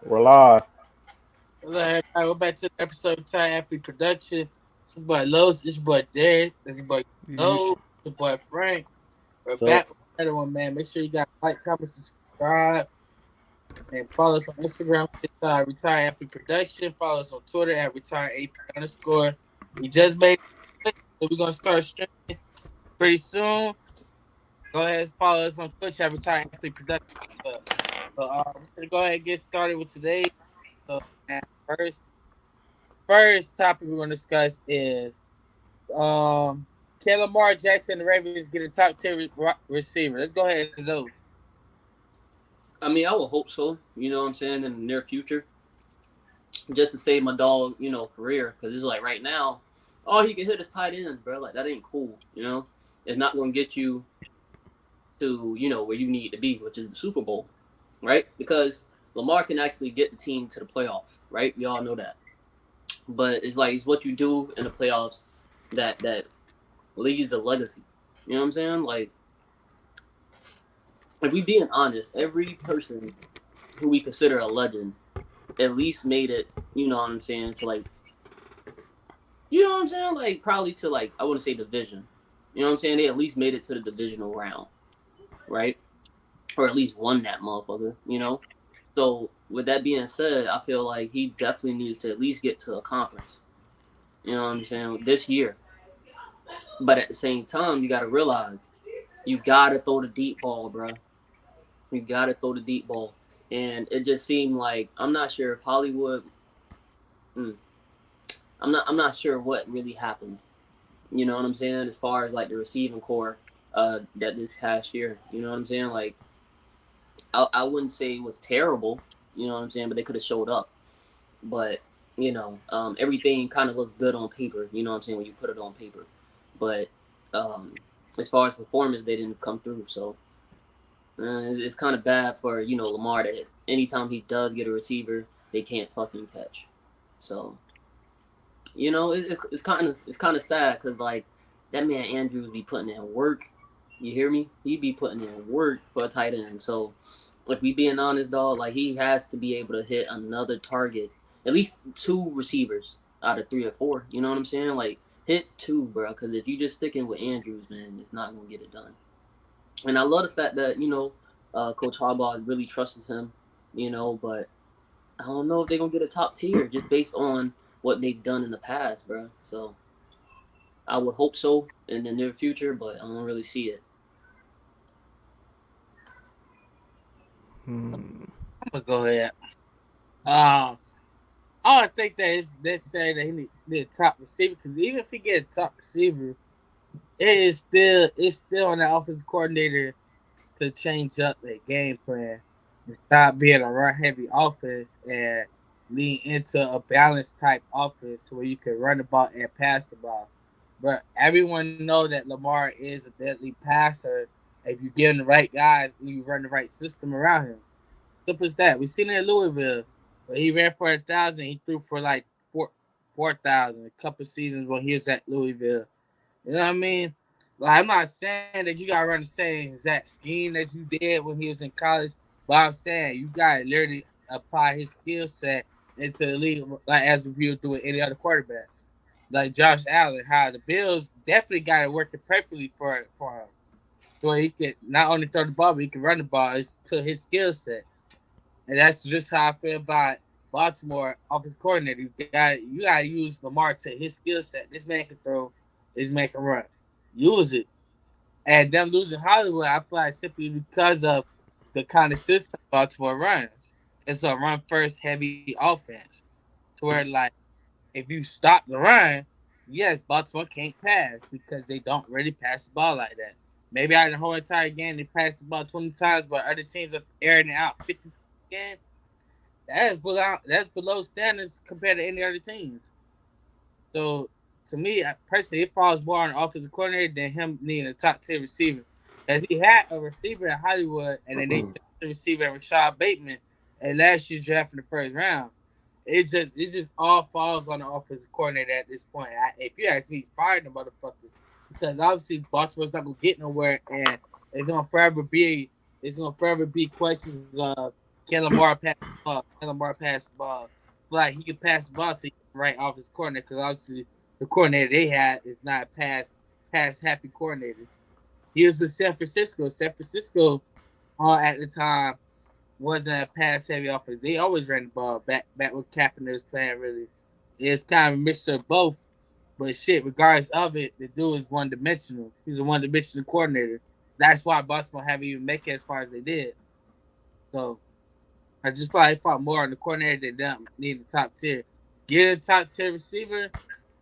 We're live. Hello, everybody. We're back to the episode of Time Athlete Production. It's your boy Los. It's your boy Derek. It's your boy Yeah. Lo. Your boy Frank. We're So back with another one, man. Make sure you got like, comment, subscribe, and follow us on Instagram at Retire Athlete Production. Follow us on Twitter at Retire AP underscore. We just made it, so we're gonna start streaming pretty soon. Go ahead and follow us on Twitch at Retire Athlete Production. We're gonna go ahead and get started with today. So, man, first topic we're gonna discuss is can Lamar Jackson and the Ravens get a top 10 receiver? Let's go ahead, Zoe. I mean, I would hope so. You know what I'm saying, in the near future, just to save my dog, career. Because it's like right now, all he can hit is tight end, bro. Like that ain't cool. It's not going to get you to where you need to be, which is the Super Bowl, right? Because Lamar can actually get the team to the playoffs, right? We all know that. But it's like it's what you do in the playoffs that leaves a legacy. You know what I'm saying? Like if we being honest, every person who we consider a legend at least made it, you know what I'm saying, to like, you know what I'm saying, like probably to like, I wouldn't say division. You know what I'm saying? They at least made it to the divisional round, right? Or at least won that motherfucker. So with that being said, I feel like he definitely needs to at least get to a conference. You know what I'm saying? This year. But at the same time, you got to realize you got to throw the deep ball, bro. You got to throw the deep ball. And it just seemed like I'm not sure if Hollywood. Mm, I'm not sure what really happened. You know what I'm saying? As far as like the receiving core, that this past year. You know what I'm saying? Like I wouldn't say it was terrible. You know what I'm saying? But they could have showed up. But everything kind of looks good on paper. You know what I'm saying, when you put it on paper. But um, as far as performance, they didn't come through. So it's kind of bad for Lamar that anytime he does get a receiver, they can't fucking catch. So it's kind of sad because like that man Andrews be putting in work. You hear me? He be putting in work for a tight end. So if we being honest, dog, like he has to be able to hit another target, at least two receivers out of three or four. You know what I'm saying? Like hit two, bro. Because if you just sticking with Andrews, man, it's not gonna get it done. And I love the fact that Coach Harbaugh really trusts him. But I don't know if they're gonna get a top tier just based on what they've done in the past, bro. So I would hope so in the near future, but I don't really see it. Hmm. I'm gonna go ahead. Um, I don't think that it's necessary that he need a top receiver because even if he get a top receiver, it's still on the offensive coordinator to change up their game plan and stop being a run heavy offense and lean into a balanced type offense where you can run the ball and pass the ball. But everyone know that Lamar is a deadly passer if you give him the right guys and you run the right system around him. Simple as that. We seen it in Louisville, but he ran for 1,000. He threw for like 4,000 a couple seasons when he was at Louisville. You know what I mean? Like I'm not saying that you gotta run the same exact scheme that you did when he was in college, but I'm saying you gotta literally apply his skill set into the league, like as if you would do with any other quarterback, like Josh Allen. How the Bills definitely got it working perfectly for him, so he could not only throw the ball, but he can run the ball. It's to his skill set, and that's just how I feel about Baltimore offensive coordinator. You gotta use Lamar to his skill set. This man can throw, this man can run. Use it. And them losing Hollywood, I feel like simply because of the kind of system Baltimore runs. It's a run first heavy offense. To where like if you stop the run, yes, Baltimore can't pass because they don't really pass the ball like that. Maybe out of the whole entire game they pass the ball 20 times, but other teams are airing it out 50 times a game. That's below standards compared to any other teams. So to me, personally, it falls more on the offensive coordinator than him needing a top 10 receiver. As he had a receiver in Hollywood, and then they took the receiver in Rashad Bateman, and last year's draft in the first round. It just all falls on the offensive coordinator at this point. If you ask me, fired the motherfucker because obviously Baltimore's not gonna get nowhere, and it's gonna forever be questions of Can Lamar pass the ball? Can Lamar pass the ball? Like he can pass the ball to the right off his coordinator because obviously the coordinator they had is not pass happy coordinator. He was with San Francisco. San Francisco at the time wasn't a pass heavy offense. They always ran the ball back with Kaepernick was playing really. It's kind of a mixture of both. But shit, regardless of it, the dude is one dimensional. He's a one dimensional coordinator. That's why Baltimore haven't even make it as far as they did. So I just probably fought more on the coordinator than them need the top tier. Get a top tier receiver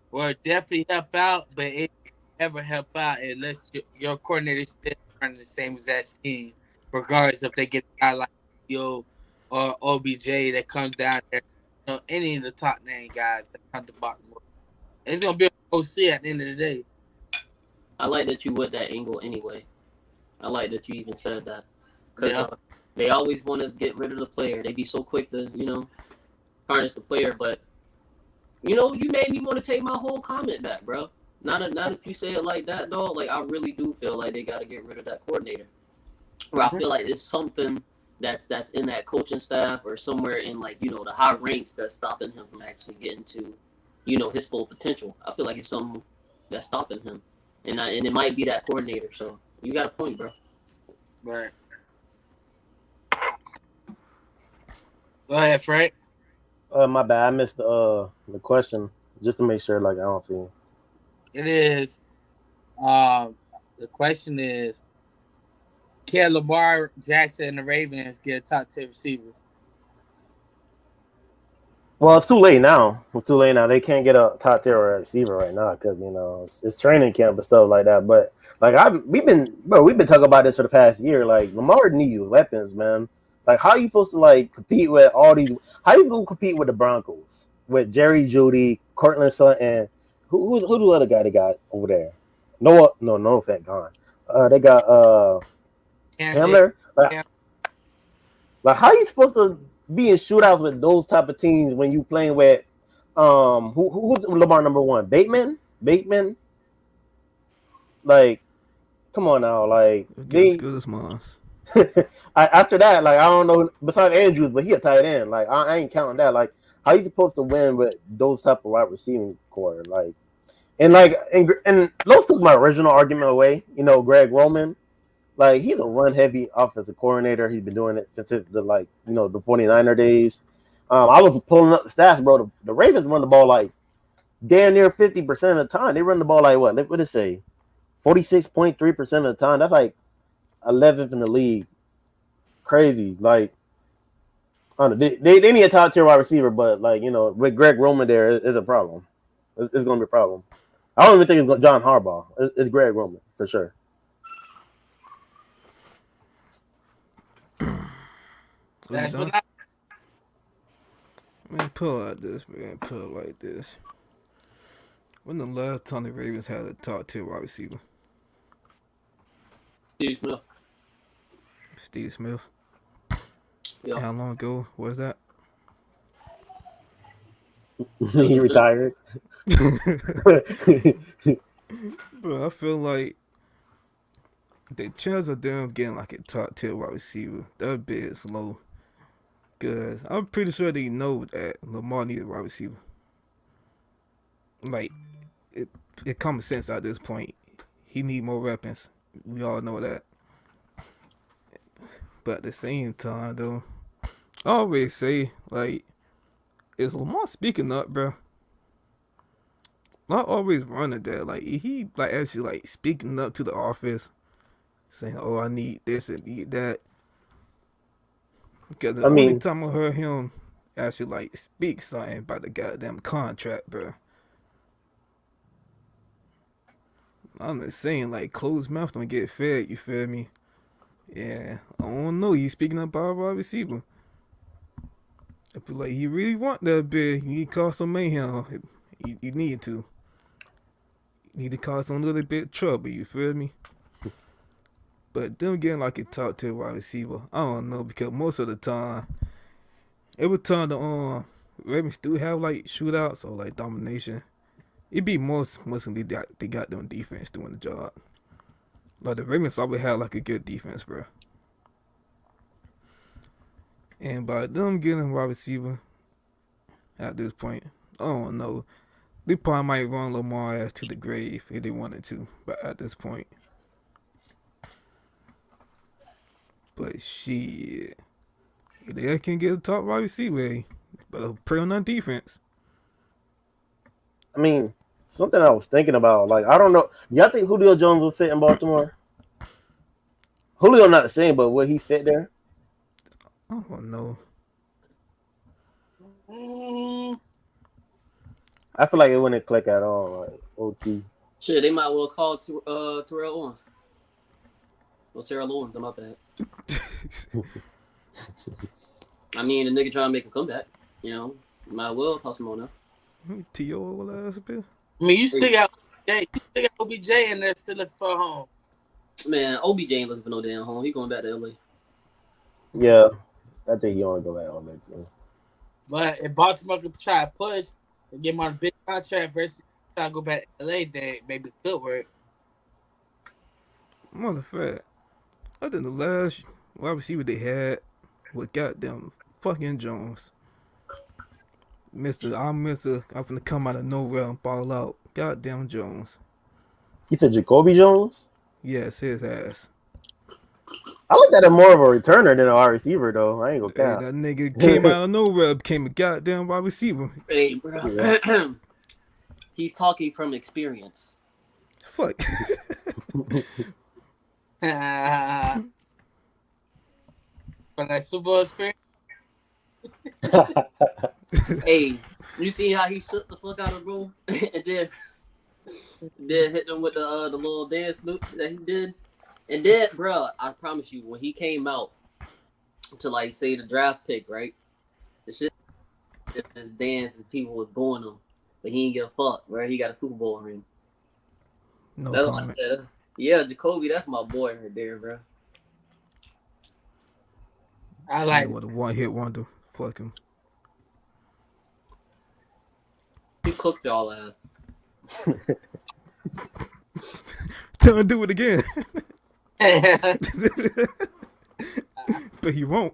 will definitely help out, but it never help out unless your coordinator still running the same exact scheme, regardless if they get a guy like Yo or OBJ that comes down there. Any of the top name guys that come to Baltimore. It's gonna be an OC at the end of the day. I like that you went that angle anyway. I like that you even said that because Yeah. they always want to get rid of the player. They be so quick to harness the player, but you made me want to take my whole comment back, bro. Now that you say it like that, dog, like I really do feel like they got to get rid of that coordinator. Where I feel like it's something that's in that coaching staff or somewhere in like the high ranks that's stopping him from actually getting to his full potential. I feel like it's something that's stopping him, and it might be that coordinator. So you got a point, bro. Right. Go ahead, Frank. My bad. I missed the question just to make sure. Like I don't see it. It is. The question is, can Lamar Jackson and the Ravens get a top 10 receiver? Well, it's too late now. It's too late now. They can't get a top tier receiver right now because it's training camp and stuff like that. But like we've been talking about this for the past year. Like Lamar needs weapons, man. Like how are you supposed to like compete with all these? How you gonna compete with the Broncos with Jerry Jeudy, Cortland Sutton, and who the other guy they got over there? No, thank God. They got Hamler. Like how you supposed to be in shootouts with those type of teams when you playing with who's Lamar number one? Bateman? Like, come on now, like as good as mine. After that, like I don't know besides Andrews, but he a tight end. Like I ain't counting that. Like how you supposed to win with those type of wide receiving core? Like and those took my original argument away. Greg Roman. Like, he's a run-heavy offensive coordinator. He's been doing it since the 49er days. I was pulling up the stats, bro. The Ravens run the ball, like, damn near 50% of the time. They run the ball, like, what did it say? 46.3% of the time. That's, like, 11th in the league. Crazy. Like, I don't know. They need a top-tier wide receiver, but, like, with Greg Roman there, it's a problem. It's going to be a problem. I don't even think it's John Harbaugh. It's Greg Roman, for sure. That's what Man, pull out this, man. Pull like this. When the last time the Ravens had a top tier wide receiver? Steve Smith. Yep. How long ago was that? He retired. Bro, I feel like the chance of them getting like a top tier wide receiver, that bit is low. Cause I'm pretty sure they know that Lamar needs a wide receiver. Like, it common sense at this point. He need more weapons. We all know that. But at the same time, though, I always say, like, is Lamar speaking up, bro? Not always running that. Like, he like actually like speaking up to the office, saying, "Oh, I need this and need that." Because the only time I heard him actually like speak something about the goddamn contract, bro. I'm just saying, like, closed mouth don't get fed. You feel me? Yeah, I don't know. He's speaking about a wide receiver. I feel like he really want that big. You need to cause some mayhem. You need to. You need to cause some little bit of trouble. You feel me? But them getting like a top tier wide receiver, I don't know, because most of the time, every time the Ravens do have like shootouts or like domination, it be mostly they got them defense doing the job. Like the Ravens always had like a good defense, bro. And by them getting a wide receiver at this point, I don't know. They probably might run Lamar ass to the grave if they wanted to, but at this point. But shit, if they can get a top wide receiver, but pray on that defense. I mean, something I was thinking about. Like, I don't know. Y'all think Julio Jones will fit in Baltimore? Julio not the same, but will he fit there? I don't know. I feel like it wouldn't click at all. Like OT. Shit, they might well call Terrell Owens. Well, Terrell Owens, I'm up at. I mean, the nigga trying to make a comeback. You know, might well toss him on there. T.O. last bit. I mean, you still got OBJ and they're still looking for a home. Man, OBJ ain't looking for no damn home. He going back to LA. Yeah, I think he only go back on that team. But if Baltimore could try to push and get him on a big contract versus try to go back to LA, then maybe it could work. Motherfucker. Other than the last wide receiver they had with goddamn fucking Jones. I'm gonna come out of nowhere and ball out. Goddamn Jones. You said Jacoby Jones? Yes, his ass. I looked at him more of a returner than a wide receiver, though. I ain't gonna Hey, cap. that nigga came out of nowhere, became a goddamn wide receiver. Hey, bro. Yeah. He's talking from experience. Fuck. From that Super Bowl experience. Hey, you see how he shook the fuck out of the room and then hit them with the little dance loop that he did, and then, bro, I promise you, when he came out to like say the draft pick, right? The shit, just dance and people was booing him, but he didn't give a fuck, right? He got a Super Bowl ring. No That's comment. what I said. Yeah, Jacoby, that's my boy right there, bro. I like what a one-hit wonder. Fuck him. He cooked y'all ass. Tell him to do it again. But he won't.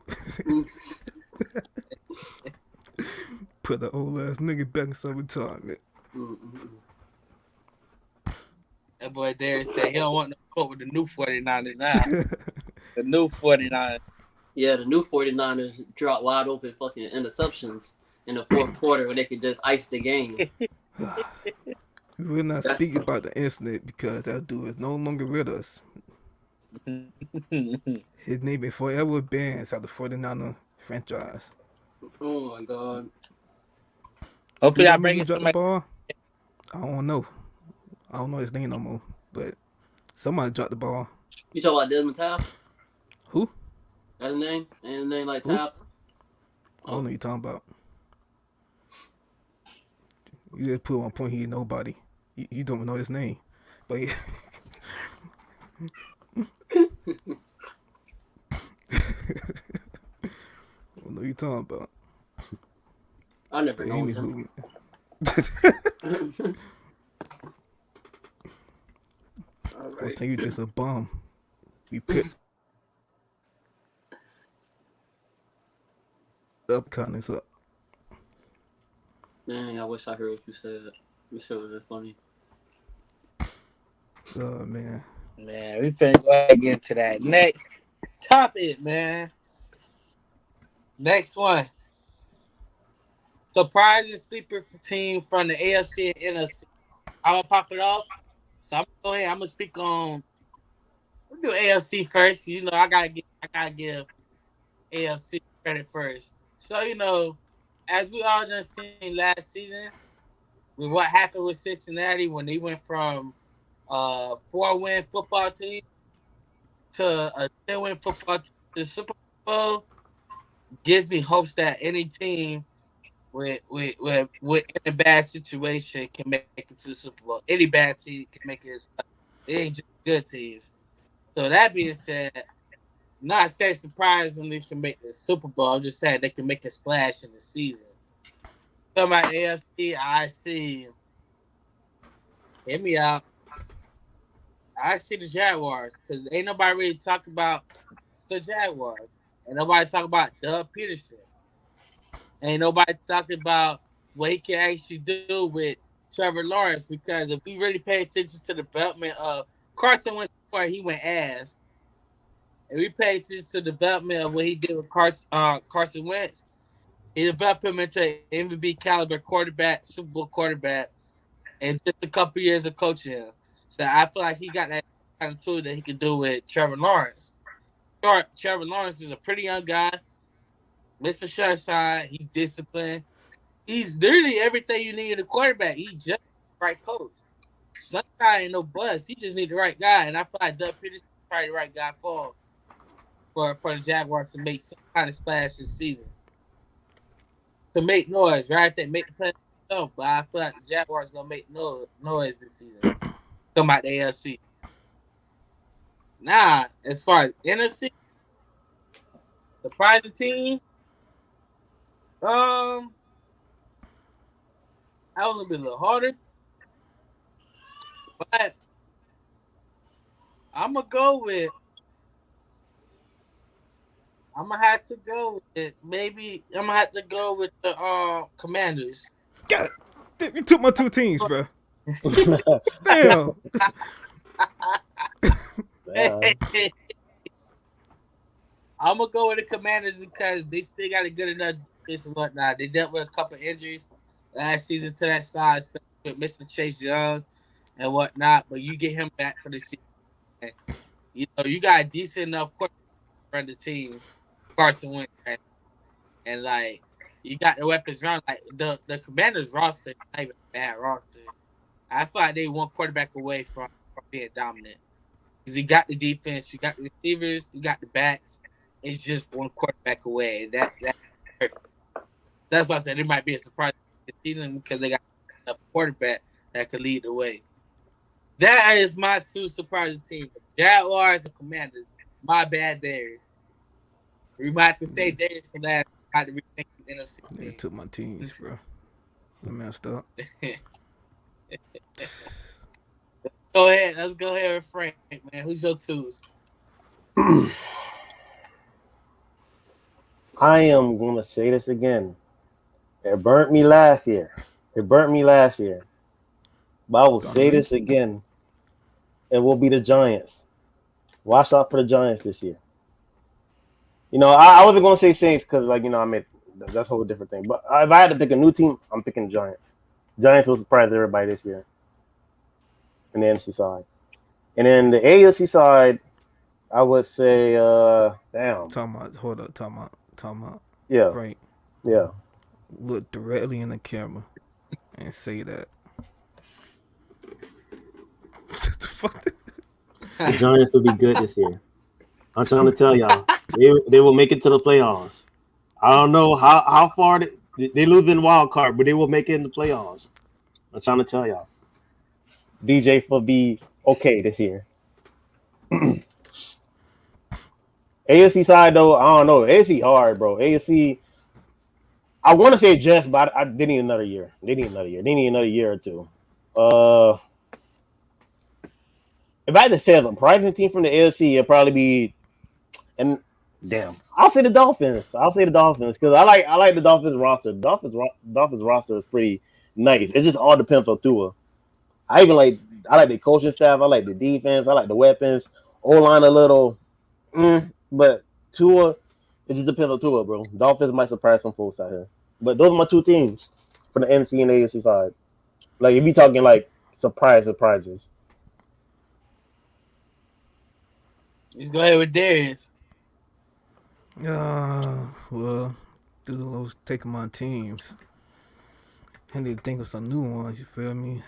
Put the old ass nigga back in some retirement. that boy Darius said he don't want no quote with the new 49ers now. The new 49ers. Yeah, the new 49ers dropped wide open fucking interceptions in the fourth quarter where they could just ice the game. We will not speak about the incident because that dude is no longer with us. His name is forever banned out of the 49er franchise. Oh my god. Hopefully, I Remember bring who it dropped the somebody. ball? I don't know. I don't know his name no more. But somebody dropped the ball. You talking about Desmond Taft? Who? That's his name? Ain't his name like Who? Taft? I don't know what you're talking about. You just put on point he ain't nobody. You don't know his name. But I don't know what you're talking about. I never But know him. anywho. All I'll right. tell you just a bum. We picked up Cardinals up. Dang, I wish I heard what you said. You sure was funny. Oh man. Man, we finna go ahead and get into that next topic, man. Next one. Surprising sleeper team from the AFC and NFC. I'm gonna pop it off. So I'm gonna go ahead. I'm gonna speak on. We'll do AFC first. You know, I gotta give AFC credit first. So as we all just seen last season, with what happened with Cincinnati when they went from 4-win football team to a 10-win football team to the Super Bowl, gives me hopes that any team with in a bad situation can make it to the Super Bowl. Any bad team can make it. It ain't just good teams. So that being said, not saying surprisingly can make the Super Bowl. I'm just saying they can make a splash in the season. Talking about AFC, I see. Hear me out. I see the Jaguars because ain't nobody really talking about the Jaguars. And nobody talk about Doug Peterson. Ain't nobody talking about what he can actually do with Trevor Lawrence, because if we really pay attention to the development of Carson Wentz, where he went ass, and we pay attention to the development of what he did with Carson Wentz, he developed him into an MVP caliber quarterback, Super Bowl quarterback, and just a couple years of coaching him. So I feel like he got that kind of tool that he could do with Trevor Lawrence. Trevor Lawrence is a pretty young guy, Mr. Sunshine. He's disciplined. He's literally everything you need in a quarterback. He just the right coach. Sunshine ain't no buzz. He just need the right guy, and I feel like Doug Peterson is probably the right guy for the Jaguars to make some kind of splash this season, to make noise, right? They make the play, but I feel like the Jaguars gonna make noise this season. Come out the AFC. Nah, as far as NFC, surprising team. I want to be a little harder, but I'm gonna go with. I'm gonna have to go with the Commanders. God, you took my two teams, bro. Damn. I'm gonna go with the Commanders because they still got a good enough defense and whatnot. They dealt with a couple injuries last season to that side, especially with Mr. Chase Young and whatnot. But you get him back for the season. And, you got a decent enough quarterback to run the team, Carson Wentz, and like you got the weapons around. Like the Commanders roster, not even a bad roster. I feel like they one quarterback away from being dominant. Because you got the defense, you got the receivers, you got the backs. It's just one quarterback away. That's perfect. That's why I said it might be a surprise this season because they got a quarterback that could lead the way. That is my two surprising teams. Jaguars and Commanders. My bad, Darius. We might have to say Darius for that. I had to rethink the NFC. They took my teams, bro. I messed up. Go ahead. Let's go ahead with Frank, man. Who's your twos? I am going to say this again. It burnt me last year. But I will say this again. It will be the Giants. Watch out for the Giants this year. I wasn't going to say Saints because, that's a whole different thing. But if I had to pick a new team, I'm picking Giants. Giants will surprise everybody this year in the NFC side. And then the AFC side, I would say, damn. Hold up, time out. Yeah. Frank. Yeah. Look directly in the camera and say that. What the fuck? The Giants will be good this year. I'm trying to tell y'all. They will make it to the playoffs. I don't know how far they lose in wild card, but they will make it in the playoffs. I'm trying to tell y'all. DJ will be okay this year. AFC side though, I don't know. AFC hard, bro. AFC, I want to say Jets, but they need another year. They need another year or two. If I had to say a surprising team from the AFC, it'd probably be, and damn, I'll say the Dolphins. Because I like the Dolphins roster. The Dolphins roster is pretty nice. It just all depends on Tua. I like the coaching staff. I like the defense. I like the weapons. O-line a little, but Tua, it just depends on Tua, bro. Dolphins might surprise some folks out here. But those are my two teams for the NFC and the AFC side. Like, if you talking like surprises. Let's go ahead with Darius. Well, through those taking my teams, I need to think of some new ones. You feel me?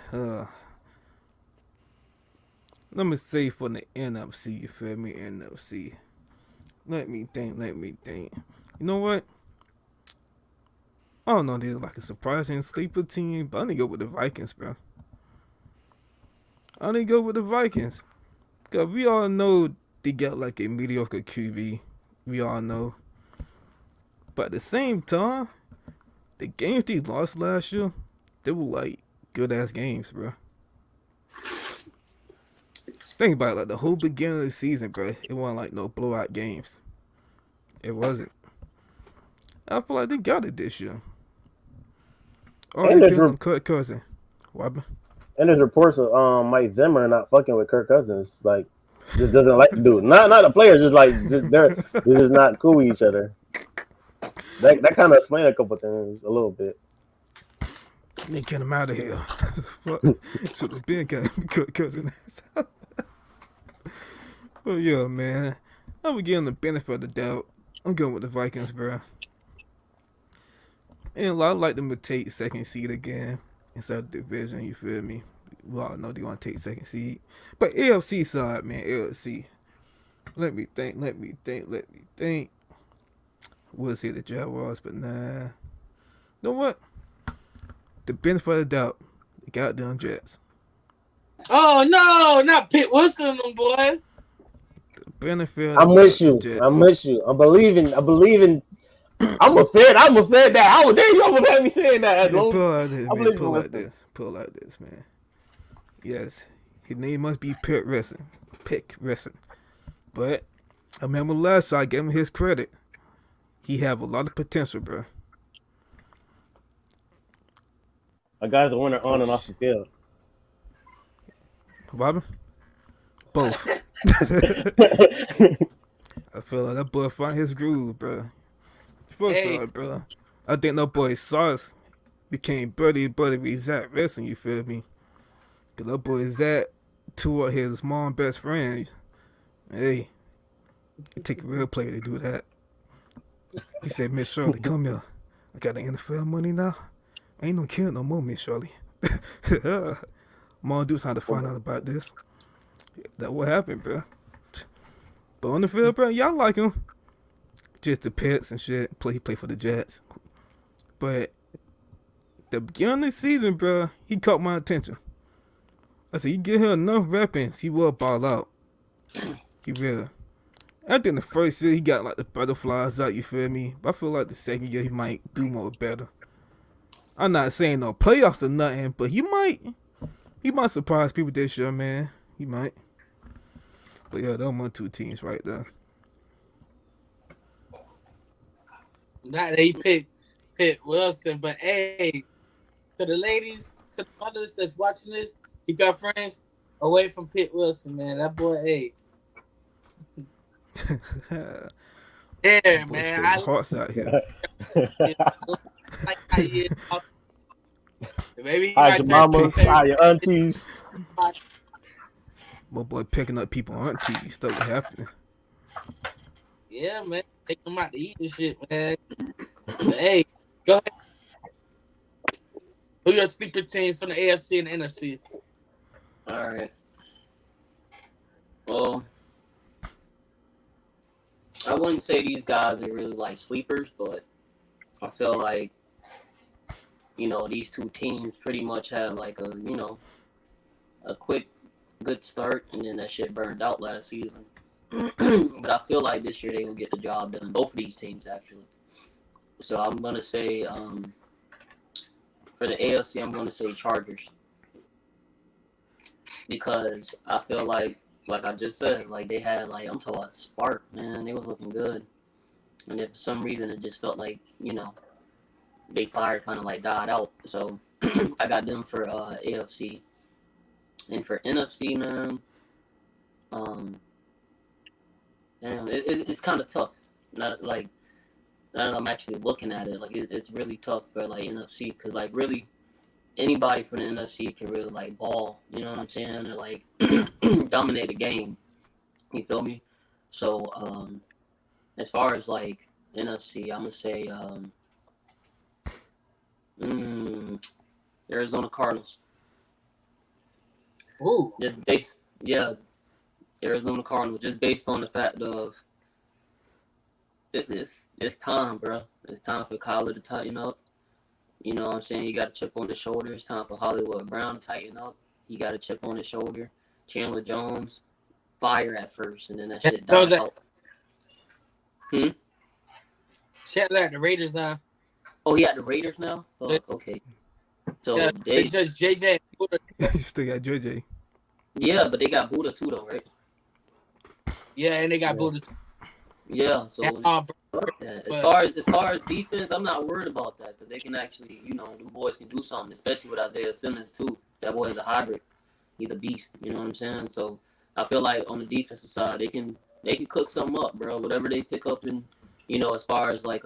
Let me say for the NFC. You feel me? NFC. Let me think. You know what? I don't know. They're like a surprising sleeper team, but I need to go with the Vikings, bro. Because we all know they got like a mediocre QB. We all know. But at the same time, the games they lost last year, they were like good ass games, bro. Think about it, like the whole beginning of the season, bro. It wasn't like no blowout games. It wasn't. I feel like they got it this year. All And there's, depends on Kirk Cousins. What happened? and there's reports of Mike Zimmer not fucking with Kirk Cousins. Like, just doesn't like the dude. Not the player, they're just not cool with each other. That kind of explains a couple things a little bit. They get him out of here. Should have been Kirk Cousins. But yeah, man. I'm gonna give him the benefit of the doubt. I'm going with the Vikings, bro. And I like them to take second seed again inside the division. You feel me? We all know they want to take second seed. But AFC side, man, AFC. Let me think. We'll say the Jaguars, but nah. You know what? The benefit of the doubt, the goddamn Jets. Oh no, not Pitt Wilson and them boys. The benefit. I'm with you. Jets. I'm with you. I believe in. I'm a fan that. How dare you ever have me saying that? Pull like this, man. Yes, his name must be Pick Wrestling. But I remember last year I gave him his credit. He have a lot of potential, bro. A guy's a winner on and off the field. Robin? Both. I feel like that boy found his groove, bro. Bro. I think that boy Sauce became buddy with Zach Wrestling, you feel me? Cause that boy Zach toured his mom best friend. Hey, it take a real player to do that. He said, Miss Shirley, come here. I got the NFL money now. Ain't no kid no more, Miss Shirley. Mom Deuce had to find out about this. That what happened, bro. But on the field, bro, y'all like him. Just the pets and shit. He play for the Jets. But the beginning of the season, bro, he caught my attention. I said, you give him enough weapons, he will ball out. He will. I think the first year he got like the butterflies out, you feel me? But I feel like the second year he might do more better. I'm not saying no playoffs or nothing, but he might surprise people this year, man. He might. But yeah, those are two teams right there. Not that he picked Wilson, but hey, to the ladies, to the mothers that's watching this, you got friends away from Pitt Wilson, man. That boy, hey. Yeah, man. I hearts out here. like how he is. Maybe Hi, your mamas. Hi, your aunties. My boy picking up people aunties. Stuff was happening. Yeah, man. Take them out to eat and shit, man. But, hey, go ahead. Who your sleeper teams from the AFC and the NFC? All right. Well, I wouldn't say these guys are really like sleepers, but I feel like, these two teams pretty much had like a quick, good start, and then that shit burned out last season. But I feel like this year they will get the job done. Both of these teams, actually. So I'm going to say, for the AFC, I'm going to say Chargers. Because I feel like I just said, like they had, like, I'm talking about spark, man. They was looking good. And if for some reason it just felt like, they fire kind of like died out. So I got them for AFC. And for NFC, man, it's kind of tough. Not like, now that I'm actually looking at it, like it's really tough for like NFC, because like really anybody from the NFC can really like ball. You know what I'm saying? Or like dominate a game. You feel me? So as far as like NFC, I'm gonna say Arizona Cardinals. Ooh. Arizona Cardinals, just based on the fact of it's time, bro. It's time for Kyler to tighten up. You know what I'm saying? You got a chip on his shoulder. It's time for Hollywood Brown to tighten up. You got a chip on his shoulder. Chandler Jones, fire at first, and then that shit died out. Chandler at the Raiders now. Oh, he at the Raiders now? Oh, okay. So yeah, they just JJ. You still got JJ. Yeah, but they got Buddha too, though, right? Yeah, and they got Buddha. Yeah, so As far as defense, I'm not worried about that because they can actually, the boys can do something, especially with Isaiah Simmons too. That boy is a hybrid. He's a beast. You know what I'm saying? So I feel like on the defensive side, they can cook something up, bro. Whatever they pick up in, as far as like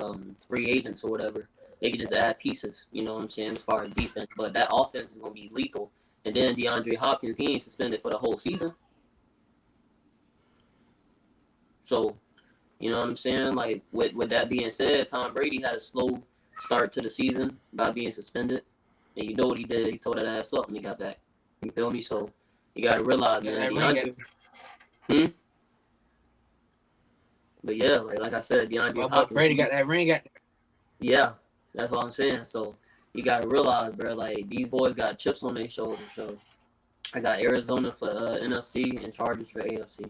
free agents or whatever, they can just add pieces. You know what I'm saying? As far as defense, but that offense is gonna be lethal. And then DeAndre Hopkins, he ain't suspended for the whole season. So, you know what I'm saying? Like, with that being said, Tom Brady had a slow start to the season by being suspended. And you know what he did? He tore that ass up when he got back. You feel me? So, you got to realize, man. But, yeah, like I said, DeAndre Hopkins. Brady got that ring. Yeah, that's what I'm saying. So, you got to realize, bro, like, these boys got chips on their shoulders. So, I got Arizona for NFC and Chargers for AFC.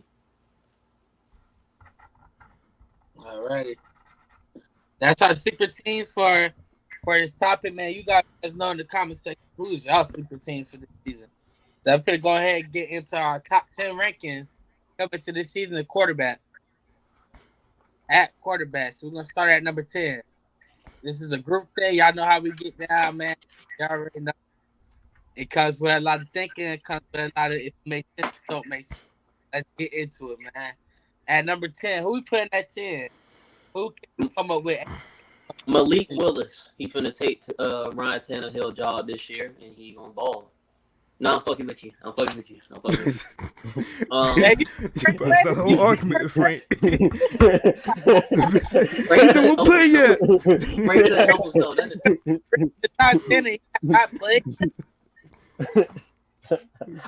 Alrighty. That's our secret teams for this topic, man. You guys know in the comment section who's y'all secret teams for this season. So I'm going to go ahead and get into our top 10 rankings coming to this season of quarterback. At quarterback. So we're going to start at number 10. This is a group thing. Y'all know how we get down, man. Y'all already know. It comes with a lot of thinking. It comes with a lot of it makes sense, don't make sense. Let's get into it, man. At number 10, who we putting at 10? Who can we come up with? Malik Willis. He finna take Ryan Tannehill job this year, and he gonna ball. No, I'm fucking with you. You passed the whole argument, Frank. Frank didn't play yet. Frank done help himself. The top 10, he not played.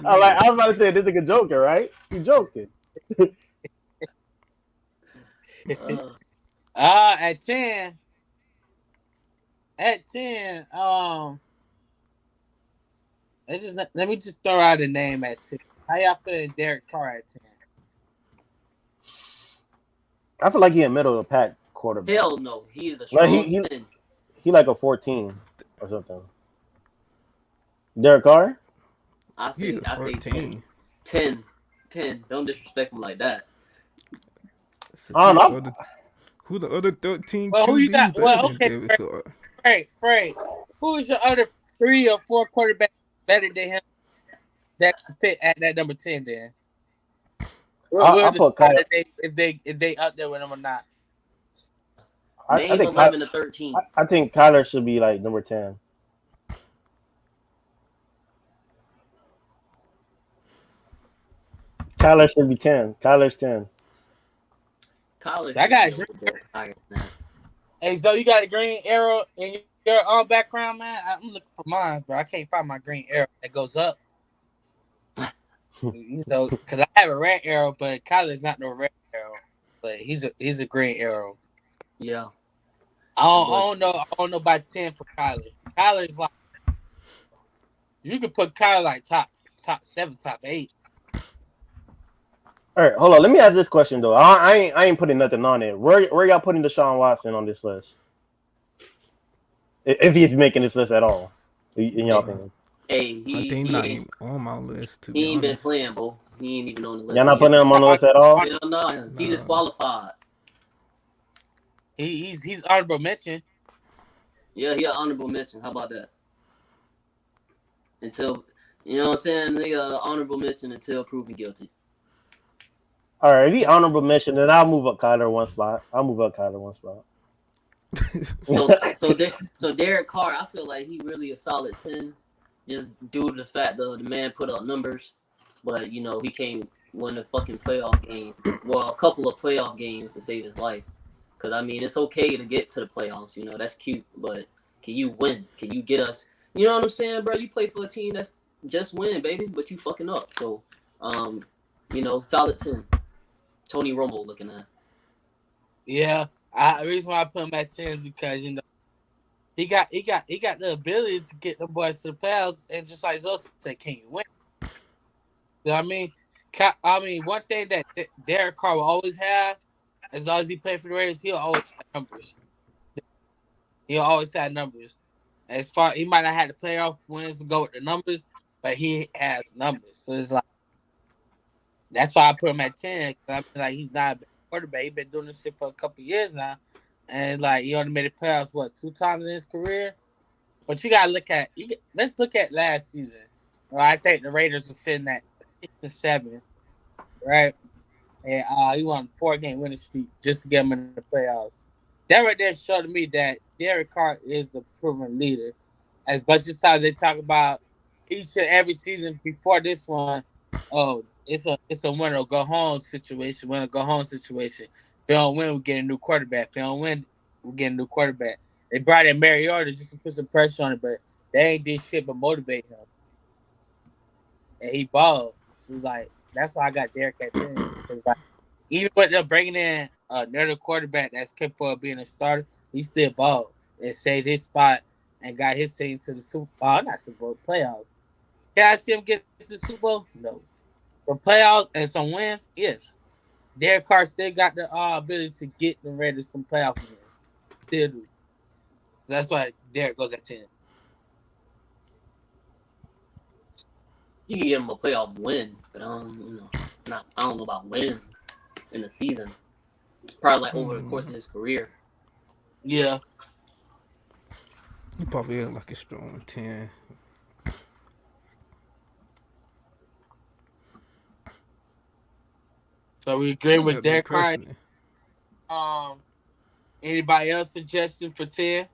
I was about to say, this nigga joking, right? He joking. At 10, let me just throw out a name at 10. How y'all feeling Derek Carr at 10? I feel like he a middle of the pack quarterback. Hell no, he is a strong 10. He like a 14 or something. Derek Carr? I say 10. 10. Don't disrespect him like that. I don't know. Who the other 13? Well, who you got? Well, okay, Frank. Who is your other 3 or 4 quarterbacks better than him that fit at that number 10? Then we'll decide if they up there with him or not. I think 11 to 13. I think Kyler should be like number 10. Kyler should be 10. Kyler's 10. I got Hey, so you got a green arrow in your background, man? I'm looking for mine, bro. I can't find my green arrow that goes up. Because I have a red arrow, but Kyler's not no red arrow. But he's a green arrow. Yeah. I don't know by 10 for Kyler. Kyler's like, you could put Kyler like top 7, top 8. All right, hold on. Let me ask this question though. I ain't putting nothing on it. Where y'all putting Deshaun Watson on this list? If he's making this list at all, in y'all opinion? Hey, I think not even on my list. He ain't been playing, bro. He ain't even on the list. Y'all not putting him on the list at all? Hell no, he disqualified. He's honorable mention. Yeah, he an honorable mention. How about that? Until you know what I'm saying, nigga, honorable mention until proven guilty. All right, if he honorable mention, then I'll move up Kyler one spot. So Derek Carr, I feel like he really a solid 10, just due to the fact that the man put up numbers, but he can't win a fucking playoff game. Well, a couple of playoff games to save his life. Because I mean, it's okay to get to the playoffs, that's cute, but can you win? Can you get us? You know what I'm saying, bro? You play for a team that's just win, baby, but you fucking up. So, solid 10. Tony Romo looking at. Yeah, the reason why I put him at 10 is because he got the ability to get the boys to the playoffs, and just like Zoe said, can you win? You know what I mean? One thing that Derek Carr will always have, as long as he played for the Raiders, he'll always have numbers. He'll always have numbers. As far he might not have the playoff wins to go with the numbers, but he has numbers. So it's like. That's why I put him at 10. I feel like he's not a bad quarterback. He's been doing this shit for a couple of years now. and like he only made the playoffs 2 times in his career. But you gotta look at let's look at last season. Well, I think the Raiders were sitting at 6-7, right? And he won 4-game winning streak just to get him in the playoffs. That right there showed to me that Derek Carr is the proven leader. As much as times they talk about each and every season before this one, oh, it's a win or go home situation. Win or go home situation. If they don't win, we get a new quarterback. If they don't win, we get a new quarterback. They brought in Mariota just to put some pressure on it, but they ain't did shit but motivate him. And he balled. So it's like that's why I got Derek at 10. Because like even with them bringing in another quarterback that's capable of being a starter, he still balled and saved his spot and got his team to the Super Bowl. Not Super Bowl, playoffs. Can I see him get to the Super Bowl? No. For playoffs and some wins, yes. Derek Carr still got the ability to get the Raiders some playoff wins. Still do. That's why Derek goes at 10. You can give him a playoff win, but I don't know about wins in the season. Probably like over the course of his career. Yeah. You probably had like a strong 10. So we agree with Yeah, Derek Carr. personally. Anybody else suggestion for 10?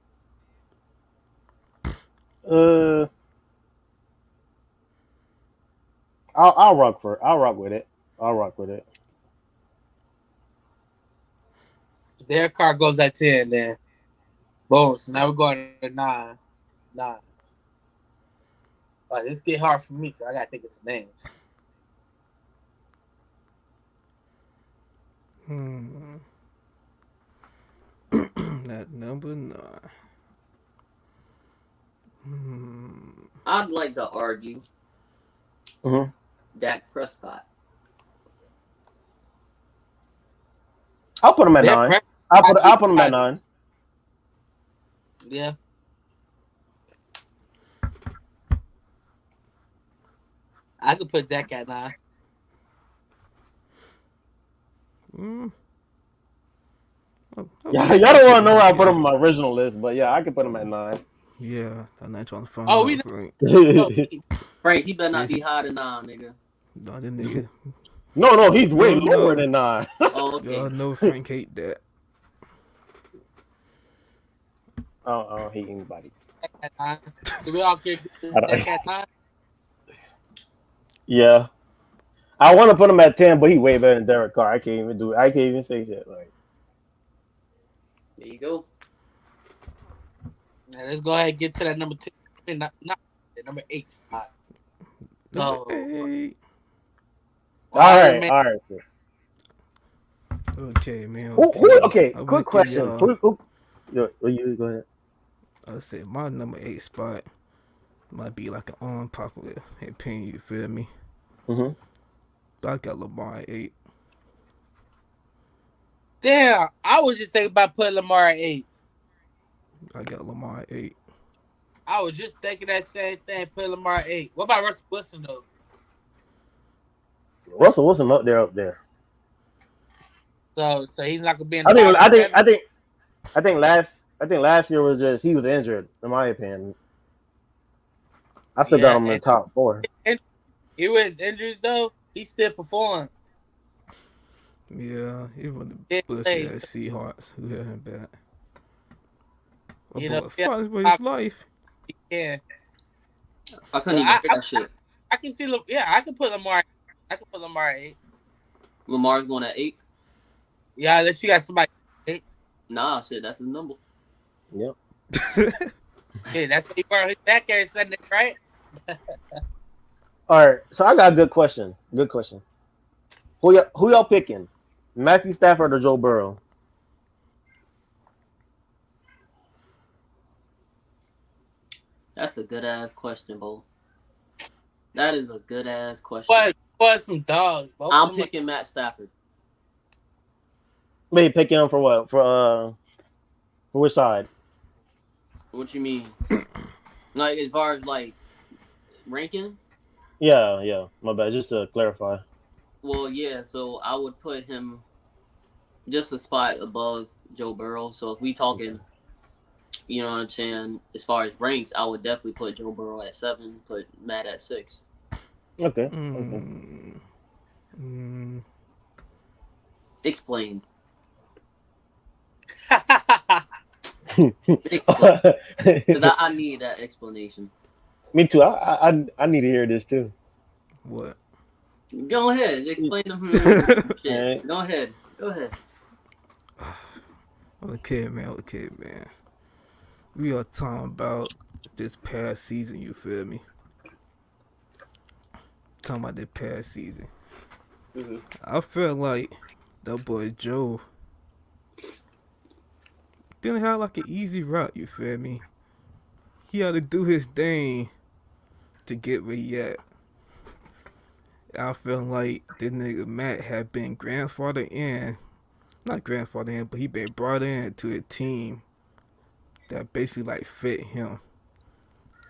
I'll rock with it. I'll rock with it. Derek Carr goes at 10 then. Boom. So now we're going to 9. 9. But this get hard for me because I got to think of some names. That number 9. I'd like to argue Dak Prescott. I'll put him at 9. I'll put him at 9. Yeah. I could put Dak at 9. Yeah, y'all don't want to know where I put him on my original list, but yeah, I could put him at 9. Yeah, I'm not trying to find Oh, out, we know. Frank. Frank, he better not be higher than 9, nigga. No, that nigga. No, he's way No. lower than 9. Oh, okay. Y'all know Frank hate that. I don't hate anybody. At 9. So we all get Dak at 9? Yeah. I want to put him at 10, but he's way better than Derek Carr. I can't even say shit. Like, There you go. Now let's go ahead and get to that number 10. Not number 8 spot. No. Hey. all right. Okay, man. Okay, I quick went question. through, You go ahead. I said my number 8 spot might be like an unpopular opinion, you feel me? Mm-hmm. But I got Lamar at 8. Damn, I was just thinking about putting Lamar at 8. I got Lamar at 8. I was just thinking that same thing, putting Lamar at 8. What about Russell Wilson though? Russell Wilson up there. So he's not gonna be in the I think last year was just he was injured, in my opinion. I still got him in the top 4. He was injuries though. He still performed. Yeah, he was the bullshit at Seahawks who had him back. Fighting for his life. Yeah. I couldn't even hear that shit. I can see. Yeah, I can put Lamar. I can put Lamar at 8. Lamar's going at 8. Yeah, unless you got somebody. 8. Nah, shit, that's the number. Yep. Yeah, that's what he brought his back there Sunday, right? All right, so I got a good question. Who y'all picking? Matthew Stafford or Joe Burrow? That's a good ass question, Bo. That is a good ass question. But some dogs. I'm picking Matt Stafford. Maybe picking him for what? For which side? What you mean? Like as far as like ranking? Yeah. My bad. Just to clarify. Well, yeah. So I would put him just a spot above Joe Burrow. So if we talking, you know what I'm saying, as far as ranks, I would definitely put Joe Burrow at 7, put Matt at 6. Okay. Explain. Explain. 'Cause I need that explanation. Me too. I need to hear this too. What? Go ahead. Explain to him. Shit. Go ahead. Okay, man. We are talking about this past season, you feel me? Talking about this past season. Mm-hmm. I felt like that boy Joe didn't have like an easy route, you feel me? He had to do his thing to get where he at. I felt like this nigga Matt had been not grandfathered in, but he been brought in to a team that basically like fit him.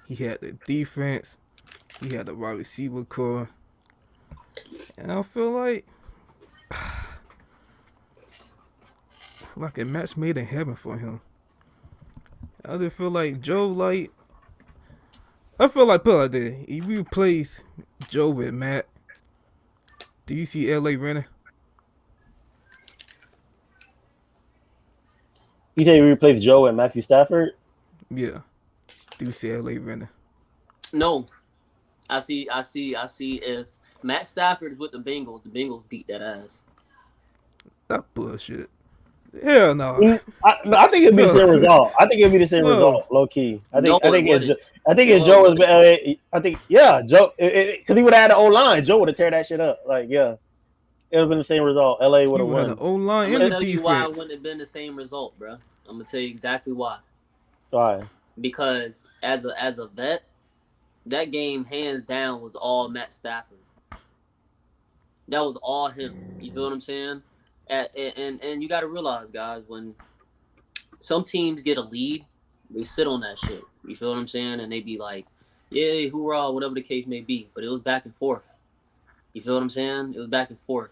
He had the defense, he had the wide receiver core, and I feel like a match made in heaven for him. I just feel like Joe, like, I feel like put it like this. If we replace Joe with Matt, do you see LA winning? You say you replace Joe and Matthew Stafford? Yeah. Do you see LA winning? No. I see if Matt Stafford is with the Bengals beat that ass. That bullshit. Hell no. I think it'd be the same result. I think it'd be the same result, low key. I think if Joe was. I think Joe, because he would have had the O line. Joe would have tear that shit up. Like it would have been the same result. LA would have won. The O line and the defense. I'm gonna tell you why it wouldn't have been the same result, bro. I'm gonna tell you exactly why. Why? Because as a vet, that game hands down was all Matt Stafford. That was all him. You feel what I'm saying? And you got to realize, guys, when some teams get a lead, they sit on that shit. You feel what I'm saying? And they be like, yeah, hoorah, whatever the case may be. But it was back and forth. You feel what I'm saying? It was back and forth.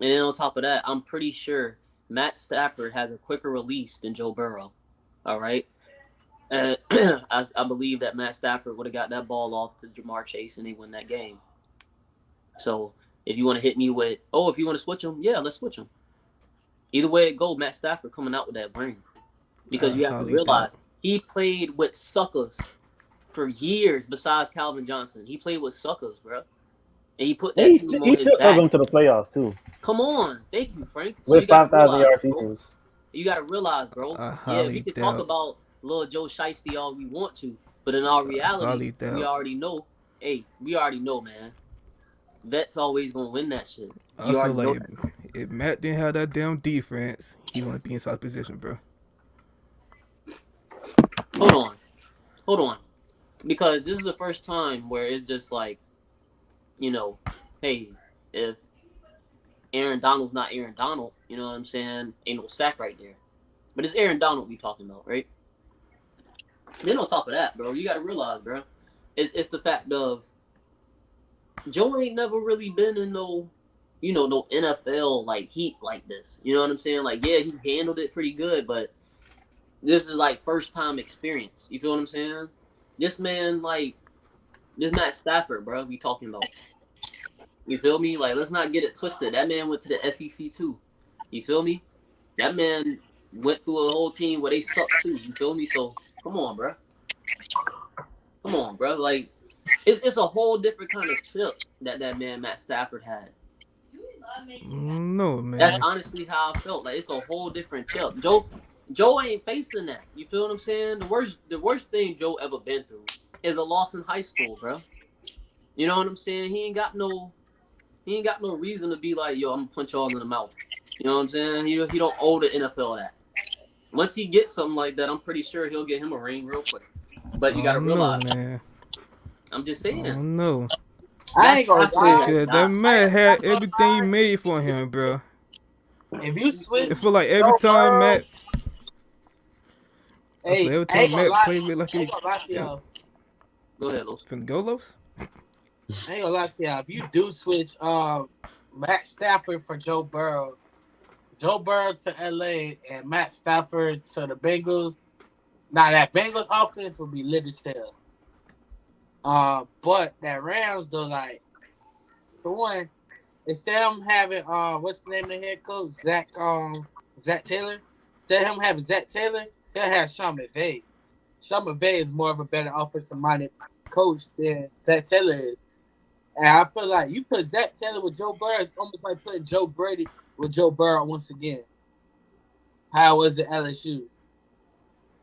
And then on top of that, I'm pretty sure Matt Stafford has a quicker release than Joe Burrow. All right? I believe that Matt Stafford would have got that ball off to Jamar Chase and they win that game. So if you want to hit me with, if you want to switch them, yeah, let's switch them. Either way it goes, Matt Stafford coming out with that brain. Because you have to realize he played with suckers for years besides Calvin Johnson. He played with suckers, bro. And he put that team on his back. He took them to the playoffs, too. Come on. Thank you, Frank. So with 5,000 yard seasons. You got to realize, bro. We can talk about little Joe Shiesty all we want to. But in all reality, we already know. Hey, we already know, man. Vets always going to win that shit. I feel like if Matt didn't have that damn defense, he wouldn't be inside position, bro. Hold on. Because this is the first time where it's just like, hey, if Aaron Donald's not Aaron Donald, you know what I'm saying? Ain't no sack right there. But it's Aaron Donald we talking about, right? Then on top of that, bro, you got to realize, bro, it's the fact of Joe ain't never really been in no NFL like heat like this. You know what I'm saying? Like, yeah, he handled it pretty good, but this is like first time experience. You feel what I'm saying? This man, this Matt Stafford, bro, we talking about. You feel me? Like, let's not get it twisted. That man went to the SEC too. You feel me? That man went through a whole team where they suck too. You feel me? So come on, bro. Like, it's a whole different kind of chip that man Matt Stafford had. No, man. That's honestly how I felt. Like, it's a whole different chip. Joe ain't facing that. You feel what I'm saying? The worst thing Joe ever been through is a loss in high school, bro. You know what I'm saying? He ain't got no reason to be like, yo, I'm gonna punch y'all in the mouth. You know what I'm saying? He don't owe the NFL that. Once he gets something like that, I'm pretty sure he'll get him a ring real quick. But you gotta realize, man. I'm just saying. Oh no. I ain't gonna lie. That man had everything he made for him, bro. If you switch, it feel like every time Matt. Hey, every time Matt played with like a. Go ahead, Los. Finna go, Los? I ain't gonna lie to y'all. If you do switch Matt Stafford for Joe Burrow, Joe Burrow to LA and Matt Stafford to the Bengals. Now that Bengals offense will be lit as hell. But that Rams though, like for one, instead of him having what's the name of the head coach? Zach Taylor. Instead of him having Zach Taylor, he'll have Sean McVay. Sean McVay is more of a better offensive minded coach than Zach Taylor is. And I feel like you put Zach Taylor with Joe Burrow, it's almost like putting Joe Brady with Joe Burrow once again. How it was at LSU.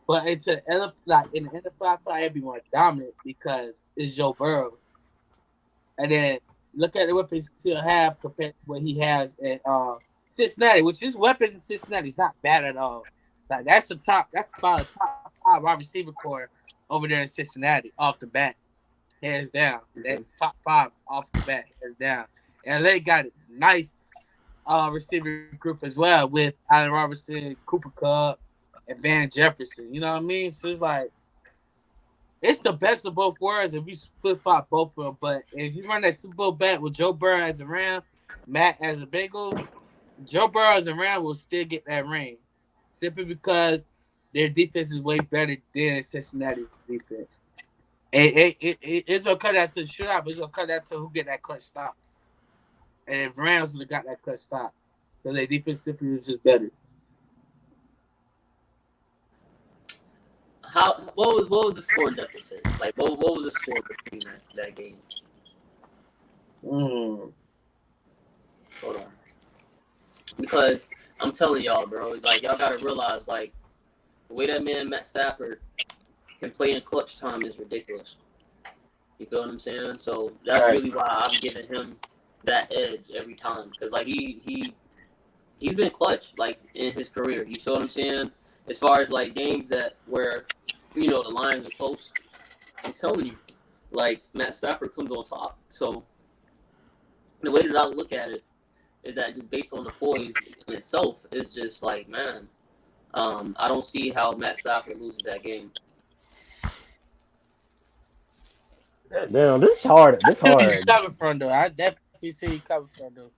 But in the NFL, I feel like it'd be more dominant because it's Joe Burrow. And then look at the weapons he'll have compared to what he has at Cincinnati, which his weapons in Cincinnati is not bad at all. Like that's about a top 5 wide receiver core over there in Cincinnati off the bat. Hands down. That top 5 off the bat, hands down. And they got a nice receiver group as well with Allen Robinson, Cooper Kupp, and Van Jefferson. You know what I mean? So it's like it's the best of both worlds if you flip-flop both of them. But if you run that Super Bowl back with Joe Burrow as a Ram, Matt as a Bengal, Joe Burrow as a Ram will still get that ring. Simply because their defense is way better than Cincinnati's defense. It's going to cut out to the shootout, but it's going to cut out to who get that clutch stop. And if Rams would have got that clutch stop, so their defense simply was just better. What was the score deficit? Like what was the score between that game? Mm. Hold on. Because I'm telling y'all, bro, like y'all gotta realize, like the way that man Matt Stafford can play in clutch time is ridiculous. You feel what I'm saying? So that's really why I'm giving him that edge every time. Because like he's been clutch like in his career. You feel what I'm saying? As far as like games where the lines are close, I'm telling you, like Matt Stafford comes on top. So the way that I look at it is that just based on the poise in itself, it's just like, man, I don't see how Matt Stafford loses that game. Damn, this is hard. This I hard. see you coming from though. I definitely see you coming from though.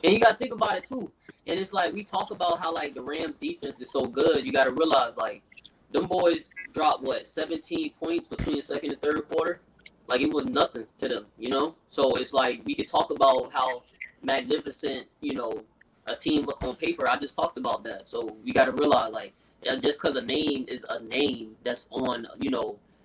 And you gotta think about it too. And it's like we talk about how like the Rams defense is so good. You gotta realize like them boys dropped 17 points between the second and third quarter. Like it was nothing to them, So it's like we could talk about how magnificent, a team look on paper. I just talked about that. So we gotta realize like just because a name is a name that's on,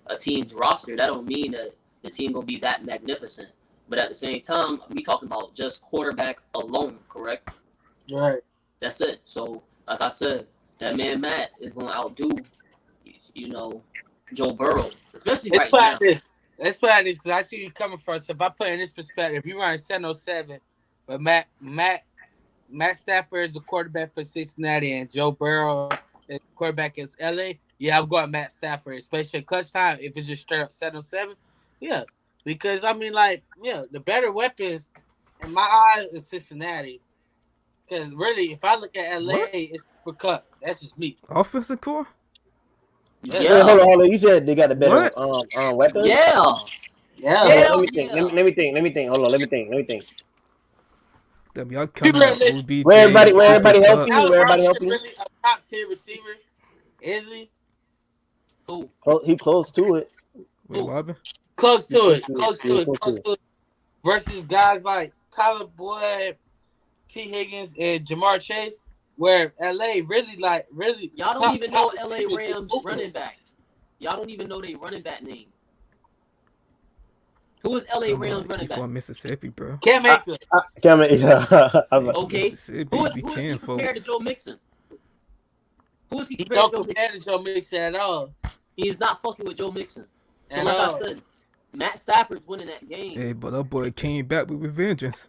a team's roster, that don't mean that the team gonna be that magnificent. But at the same time, we talking about just quarterback alone, correct? Right. That's it. So, like I said, that man Matt is going to outdo, Joe Burrow, especially right now. Let's put it this because I see you coming from. So if I put it in this perspective, if you run 707, but Matt Stafford is a quarterback for Cincinnati and Joe Burrow is quarterback is LA, yeah, I'm going Matt Stafford, especially clutch time. If it's just straight up 707, yeah. Because, I mean, like, the better weapons, in my eyes, is Cincinnati. Because, really, if I look at LA, it's for Cup. That's just me. Offensive core? Yeah. Wait, hold on. You said they got a better weapons? Yeah. Let me think. Hold on. Let me think. Damn, y'all coming out OBJ. Where everybody help you? Really a top-tier receiver? Is he? Who? He close to it. Wait, what happened? Close to it. Versus guys like Tyler Boyd, T. Higgins, and Jamar Chase, where LA really. Y'all don't even know LA Rams running back. Y'all don't even know their running back name. Who is LA Rams running back? From Mississippi, bro. Cam Akers. Okay. Mississippi, Who is he compared to Joe Mixon? Who is he compared to Joe Mixon at all. He is not fucking with Joe Mixon. So like I said, Matt Stafford's winning that game. Hey, but that boy came back with vengeance.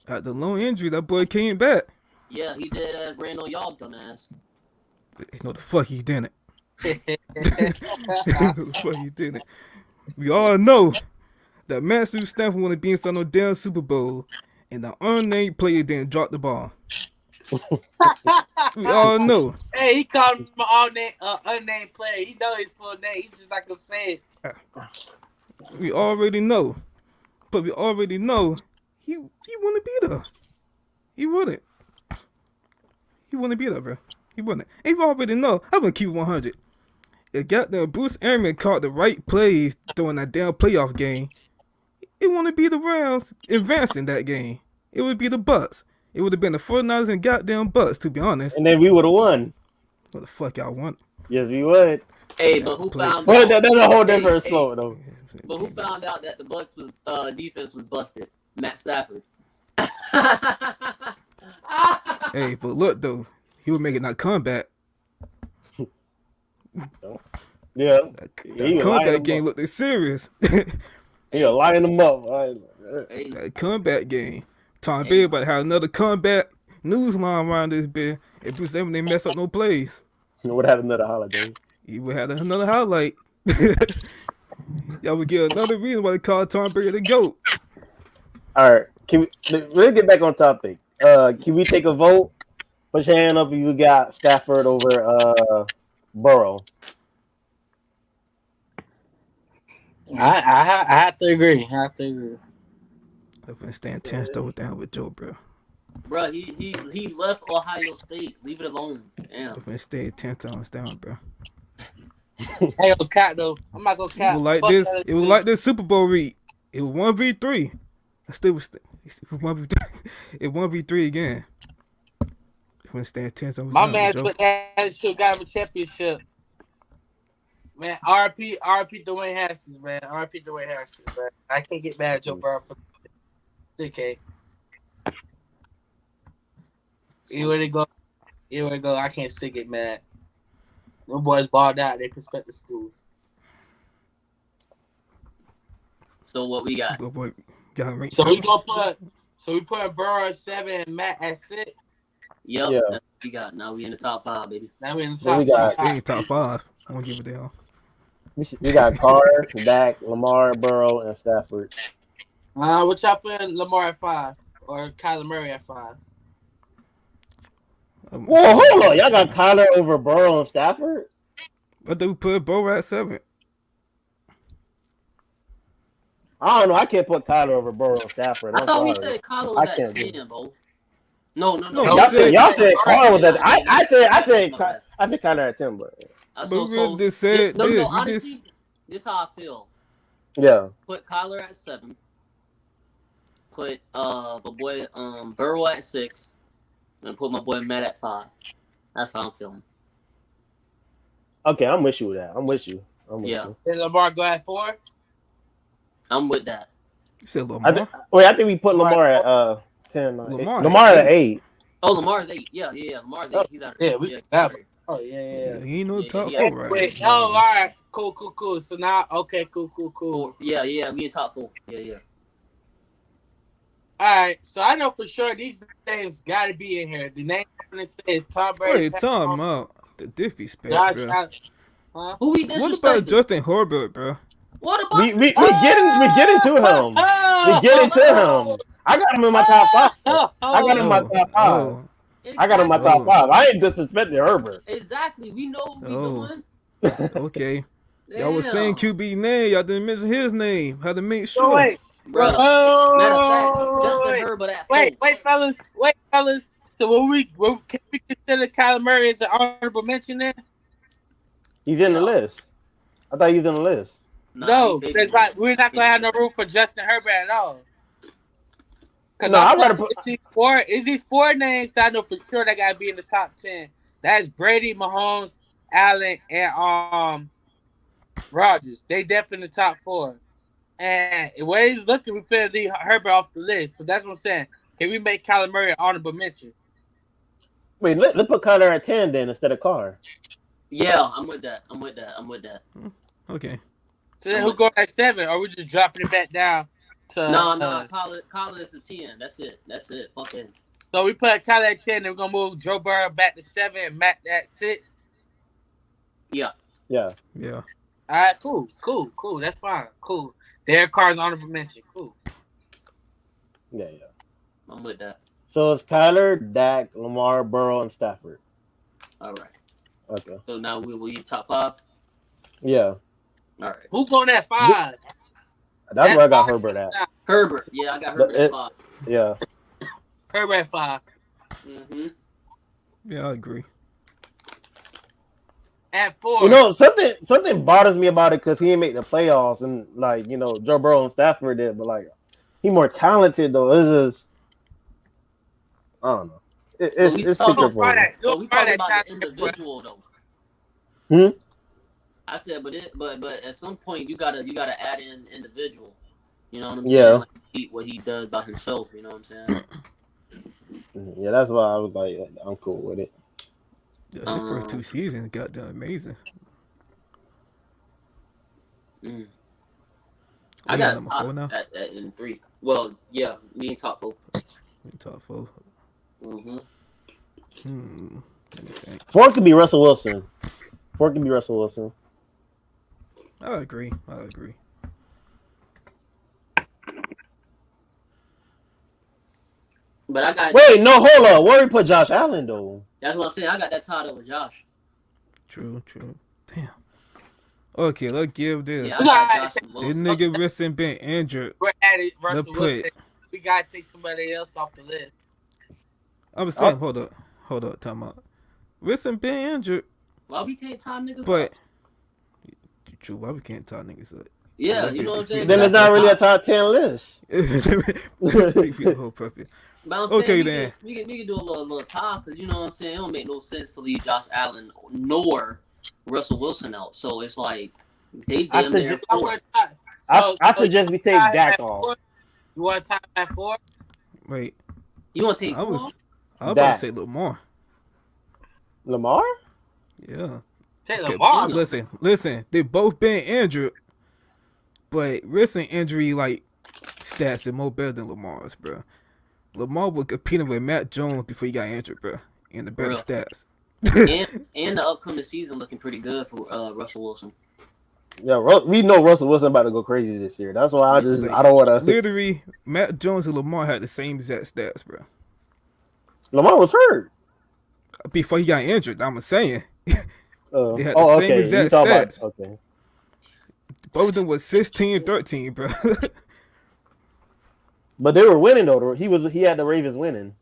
At the long injury, that boy came back. Yeah, he did ran on y'all dumbass. No, the fuck he didn't. No, the fuck he didn't. We all know that Matthew Stafford want to be inside no damn Super Bowl, and the unnamed player didn't drop the ball. We all know. Hey, he called him an unnamed player. He know his full name. He's just not gonna say it. We already know, but we already know he want to be there. He wouldn't. He wouldn't be there, bro. He wouldn't. And you already know. I'm gonna keep 100. If goddamn Bruce Arians caught the right plays during that damn playoff game, it wouldn't be the Rams advancing that game. It would be the Bucks. It would have been the 49ers and goddamn Bucks, to be honest. And then we would have won. What the fuck y'all want? Yes, we would. Hey, but who found Well, out? that's a whole different slope, though. But who found out that the Bucks was defense was busted? Matt Stafford. Hey, but look though, he was making that comeback. Yeah. That comeback game looked serious. He was lining them up. Hey, That comeback game. Tom Brady about to have another comeback news line around this bit. If Bruce Arians didn't mess up no plays, You would have another holiday. he would have another highlight. Y'all would get another reason why they call Tom Brady the GOAT. All right. Let's get back on topic. Can we take a vote? Put your hand up if you got Stafford over Burrow. I have to agree. I've been staying 10 stone down with Joe, bro. bro, he left Ohio State. Leave it alone. Damn. I've been staying 10 times down, bro. Hey, yo, cat though. I'm not gonna It cat. was like Fuck this. that It was dude. like this Super Bowl read. It was 1v3. I still was. It was 1v3. It 1v3 again. When staying 10 times My down man with Joe. put that shit, got him a championship. Man, RP Dwayne Haskins, man. RP Dwayne Haskins, man. I can't get mad at Joe Burrow for okay. Here they go. I can't still get mad. Them boys balled out. They prospective schools. So what we got? Good boy. Got him right. So we put Burrow at 7 and Matt at 6. Yep, Yeah. that's what we got. Now we in the top 5, baby. Now we in the So top we got- five. Stay top 5. I won't give a damn. We got Carr, Dak, Lamar, Burrow, and Stafford. What y'all putting Lamar at 5 or Kyler Murray at 5? Whoa, hold on. Y'all got Kyler over Burrow and Stafford? But they put Bo at 7. I don't know. I can't put Kyler over Burrow and Stafford. I I'm thought we sorry. said Kyler I was can't at do 10, bro. No. Y'all said Carr was at. I said My bad. Kyler at 10, but But we really just said no, this. You honestly, just this how I feel. yeah. Put Kyler at 7. Put my boy Burrow at 6. And put my boy Matt at 5. That's how I'm feeling. Okay, I'm with you with that. I'm with you. Yeah. Did Lamar go at 4? I'm with that. you said Lamar. I think we put Lamar at 10. Lamar Lamar at at 8. Oh, Lamar's 8. Yeah. Lamar's 8. He's out of Yeah, we got it. Oh yeah. Yeah, he ain't no Yeah, top yeah. 4 right Wait, now. all right, cool. So now, okay, cool. Yeah, we in top 4. Yeah. All right, so I know for sure these names got to be in here. The name I'm gonna say is Tom Brady. Wait, time out. The disrespect, Josh bro. Allen. Huh? Who we What about disrespecting? Justin Herbert, bro? What about We getting to him. We getting to him. I got him in my top 5. I got him in my top 5. Oh, I got him in my top 5. I ain't disrespecting Herbert. Exactly. We know what we Oh. doing. okay. Y'all was saying Damn. QB name. Y'all didn't mention his name. Had to make So sure. wait, Bro, matter of fact, Justin wait, Herbert at 4. wait, fellas. So can we consider Kyler Murray as an honorable mention then? He's in the list. I thought he was in the list. No, he because like we're not gonna have no room for Justin Herbert at all. Because No, I'd rather put. is these 4 names that I know for sure that gotta be in the top 10. That's Brady, Mahomes, Allen, and Rodgers. They definitely in the top 4. And the way he's looking, we finna leave Herbert off the list. So that's what I'm saying. Can we make Kyler Murray an honorable mention? Wait, let's put Kyler at 10 then instead of Carr. Yeah, I'm with that. Okay. So then who go at 7? Or we just dropping it back down to No. Kyler is the 10. That's it. Fuck it. So we put Kyler at 10, and we're gonna move Joe Burrow back to 7 and Matt at 6. Yeah. Yeah. Yeah. All right, cool. That's fine. Cool. Derek Carr's honorable mention. Cool. Yeah. I'm with that. So it's Kyler, Dak, Lamar, Burrow, and Stafford. All right. Okay. So now we will eat top 5. Yeah. All right. Who going at 5? That's where I got Herbert at. Herbert. Yeah, I got Herbert at 5. Yeah. Herbert at 5. Mm-hmm. Yeah, I agree. At 4. You know, something bothers me about it because he didn't make the playoffs, and like Joe Burrow and Stafford did, but like he more talented though. It's just I don't know. It's kicker for me. But we talking about the individual though. I said, but at some point you gotta add in individual. You know what I'm saying? Like what he does by himself. You know what I'm saying? Yeah, that's why I was like, I'm cool with it. Yeah, the first 2 seasons got done amazing. I got number 4 now. At in 3. Well, yeah, me and top 4. Top 4. Mm-hmm. Let me think. 4 could be Russell Wilson. I agree. But I got. Wait, no, hold up. Where you put Josh Allen though? That's what I'm saying. I got that tied up with Josh. True. Damn. Okay, let's give this. Yeah, this nigga Wilson been injured. We're at it, Russell Wilson. We gotta take somebody else off the list. I was saying, hold up, time out. Wilson been injured. Why we can't tie niggas but, up? True, why we can't tie niggas up? Yeah, you know what I'm saying? Then it's not really a top 10 list. The whole purpose. But I'm saying then. We can do a little tie, because you know what I'm saying? It don't make no sense to leave Josh Allen nor Russell Wilson out. So it's like, they damn near I suggest we take Dak off. You want to tie at 4? Wait. You want to take I was about to say Lamar. Lamar? Yeah. Take Lamar. Listen. They both been injured, but recent injury like stats are more better than Lamar's, bro. Lamar was competing with Matt Jones before he got injured, bro, in the better stats. and the upcoming season looking pretty good for Russell Wilson. Yeah, we know Russell Wilson about to go crazy this year. That's why I don't want to. Literally, Matt Jones and Lamar had the same exact stats, bro. Lamar was hurt before he got injured. I'm saying they had the same exact stats. Okay, both of them was 16-13, bro. But they were winning though. He had the Ravens winning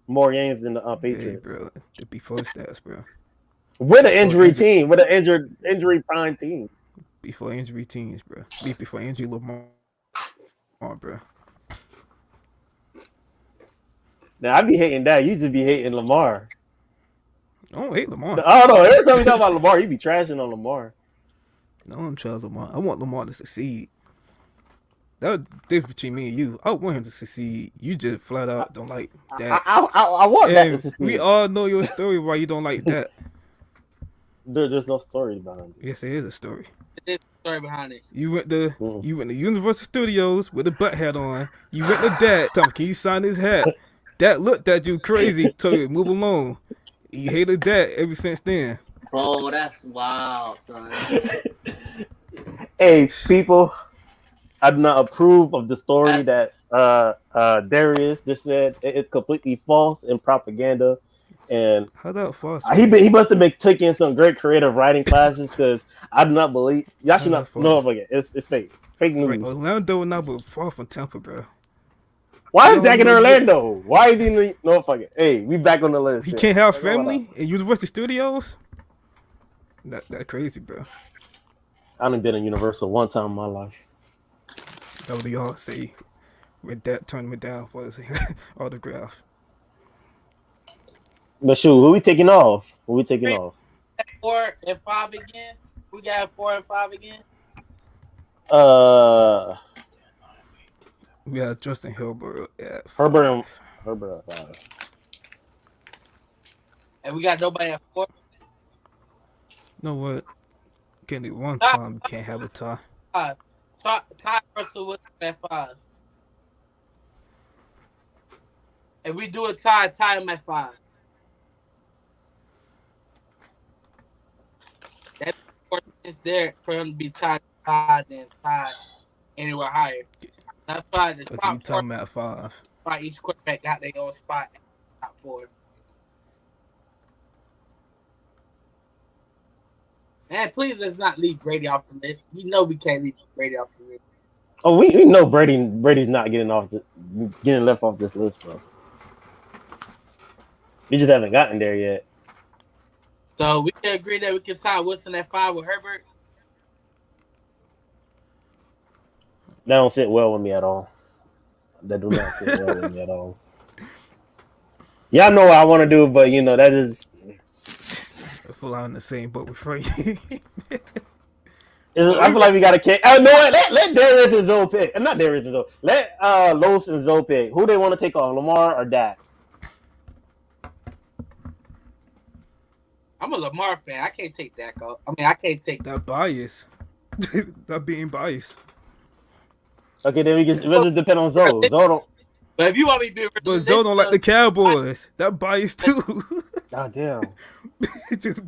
more games than the Patriots. Hey, bro, the before stats, bro. With an injury team, with an injury prime team. Before injury teams, bro. Before injury Lamar, bro. Now I be hating that. You just be hating Lamar. I don't hate Lamar. I don't know. Every time we talk about Lamar, you be trashing on Lamar. No, I'm trashing Lamar. I want Lamar to succeed. That's the difference between me and you. I want him to succeed. You just flat out don't like that. I want that to succeed. We all know your story why you don't like that. There's no story behind it. Yes, there is a story. There's a story behind it. You went to Universal Studios with a butt hat on. You went to Dad. Tell him, can you sign his hat? Dad looked at you crazy. Told you move along. You hated that ever since then. Oh, that's wild, son. Hey, people, I do not approve of the story that Darius just said. It's completely false and propaganda. And how that false? He must have been taking some great creative writing classes, because I do not believe y'all should not know it. It's fake news. Right, Orlando not but far from Tampa, bro. Why is Dak in Orlando? Why is he no fuck it? Hey, we back on the list. He can't have family in Universal Studios. That crazy, bro. I done been in Universal one time in my life. That what they all say. With that tournament down for his autograph. But shoot, who we taking off? 4 and 5 again. We got 4 and 5 again. We got Justin Herbert at 5. Herbert at 5. And we got nobody at 4. You know what? Can't do one time. You can't have a tie. Tie Russell Wilson at 5. And we do a tie him at 5. That is there for him to be tied at 5 and tied anywhere higher. That's why the top 4. Talking at 5. Why each quarterback got their own spot at the top 4. Man, please let's not leave Brady off the list. We know we can't leave Brady off the list. Oh, we know Brady's not getting left off this list, bro. We just haven't gotten there yet. So we can agree that we can tie Wilson at 5 with Herbert. That don't sit well with me at all. That do not sit well with me at all. Y'all know what I want to do, but that is. I feel I'm in the same boat with Frank. I feel like we got to kick. Oh no! Let Darius and Zoe pick. Not Darius and Zoe. Let Los and Zoe pick. Who they want to take on, Lamar or Dak? I'm a Lamar fan. I can't take Dak off. I mean, I can't take that bias. That being biased. Okay, then we'll just depend on Zoe. Zoe don't. But if you want me to be But Zoe don't like the Cowboys. That bias too. God damn. Just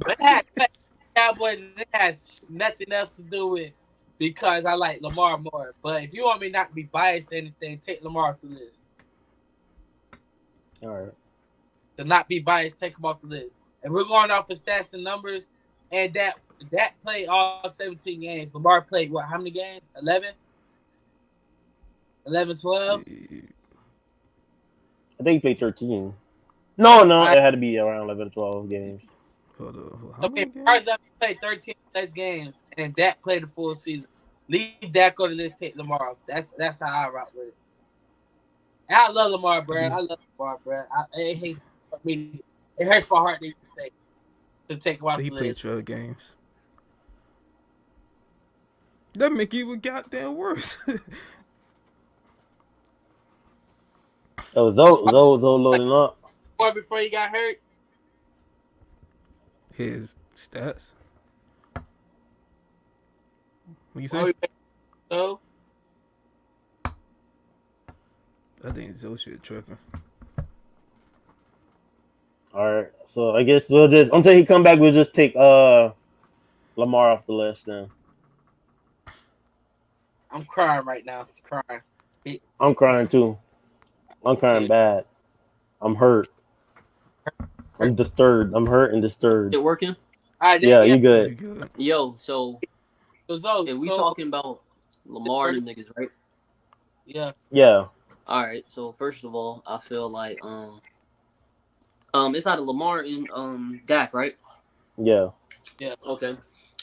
Cowboys, it has nothing else to do with because I like Lamar more. But if you want me not to be biased or anything, take Lamar off the list. All right. To not be biased, take him off the list. And we're going off of stats and numbers. And that played all 17 games. Lamar played what? How many games? 11? 11, 12? I think he played 13. No, it had to be around 11 to 12 games. Hold on. Okay, Barzell played 13 less games, and Dak played the full season. Leave Dak on the list, take Lamar off. That's how I rock with it. And I love Lamar, bro. It hurts my heart to say to take him off the He played list. 12 games. That make it even goddamn worse. Oh, Zoe loading up. Before he got hurt. His stats. What you say? So I think Zoe shit tripping. All right, so I guess we'll just until he come back, we'll just take Lamar off the list then. I'm crying right now. I'm crying too. I'm crying bad. I'm hurt. I'm disturbed. I'm hurt and disturbed. It working? Yeah, you good. Yo, so if we talking about Lamar and them niggas, right? Yeah. Yeah. All right. So first of all, I feel like it's not a Lamar and Dak, right? Yeah. Yeah. Okay.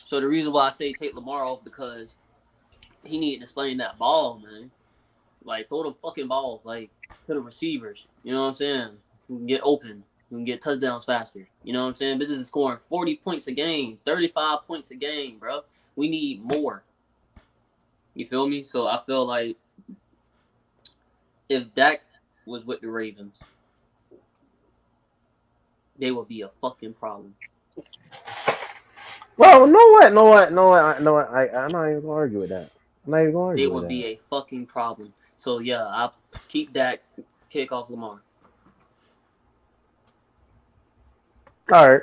So the reason why I say take Lamar off because he needed to sling that ball, man. Like throw the fucking ball like to the receivers. You know what I'm saying? We can get open. We can get touchdowns faster. You know what I'm saying? Business is scoring 40 points a game, 35 points a game, bro. We need more. You feel me? So I feel like if Dak was with the Ravens, they would be a fucking problem. Well, know what? I'm not even gonna argue with that. They would be a fucking problem. So yeah, I'll keep Dak, kick off Lamar. All right.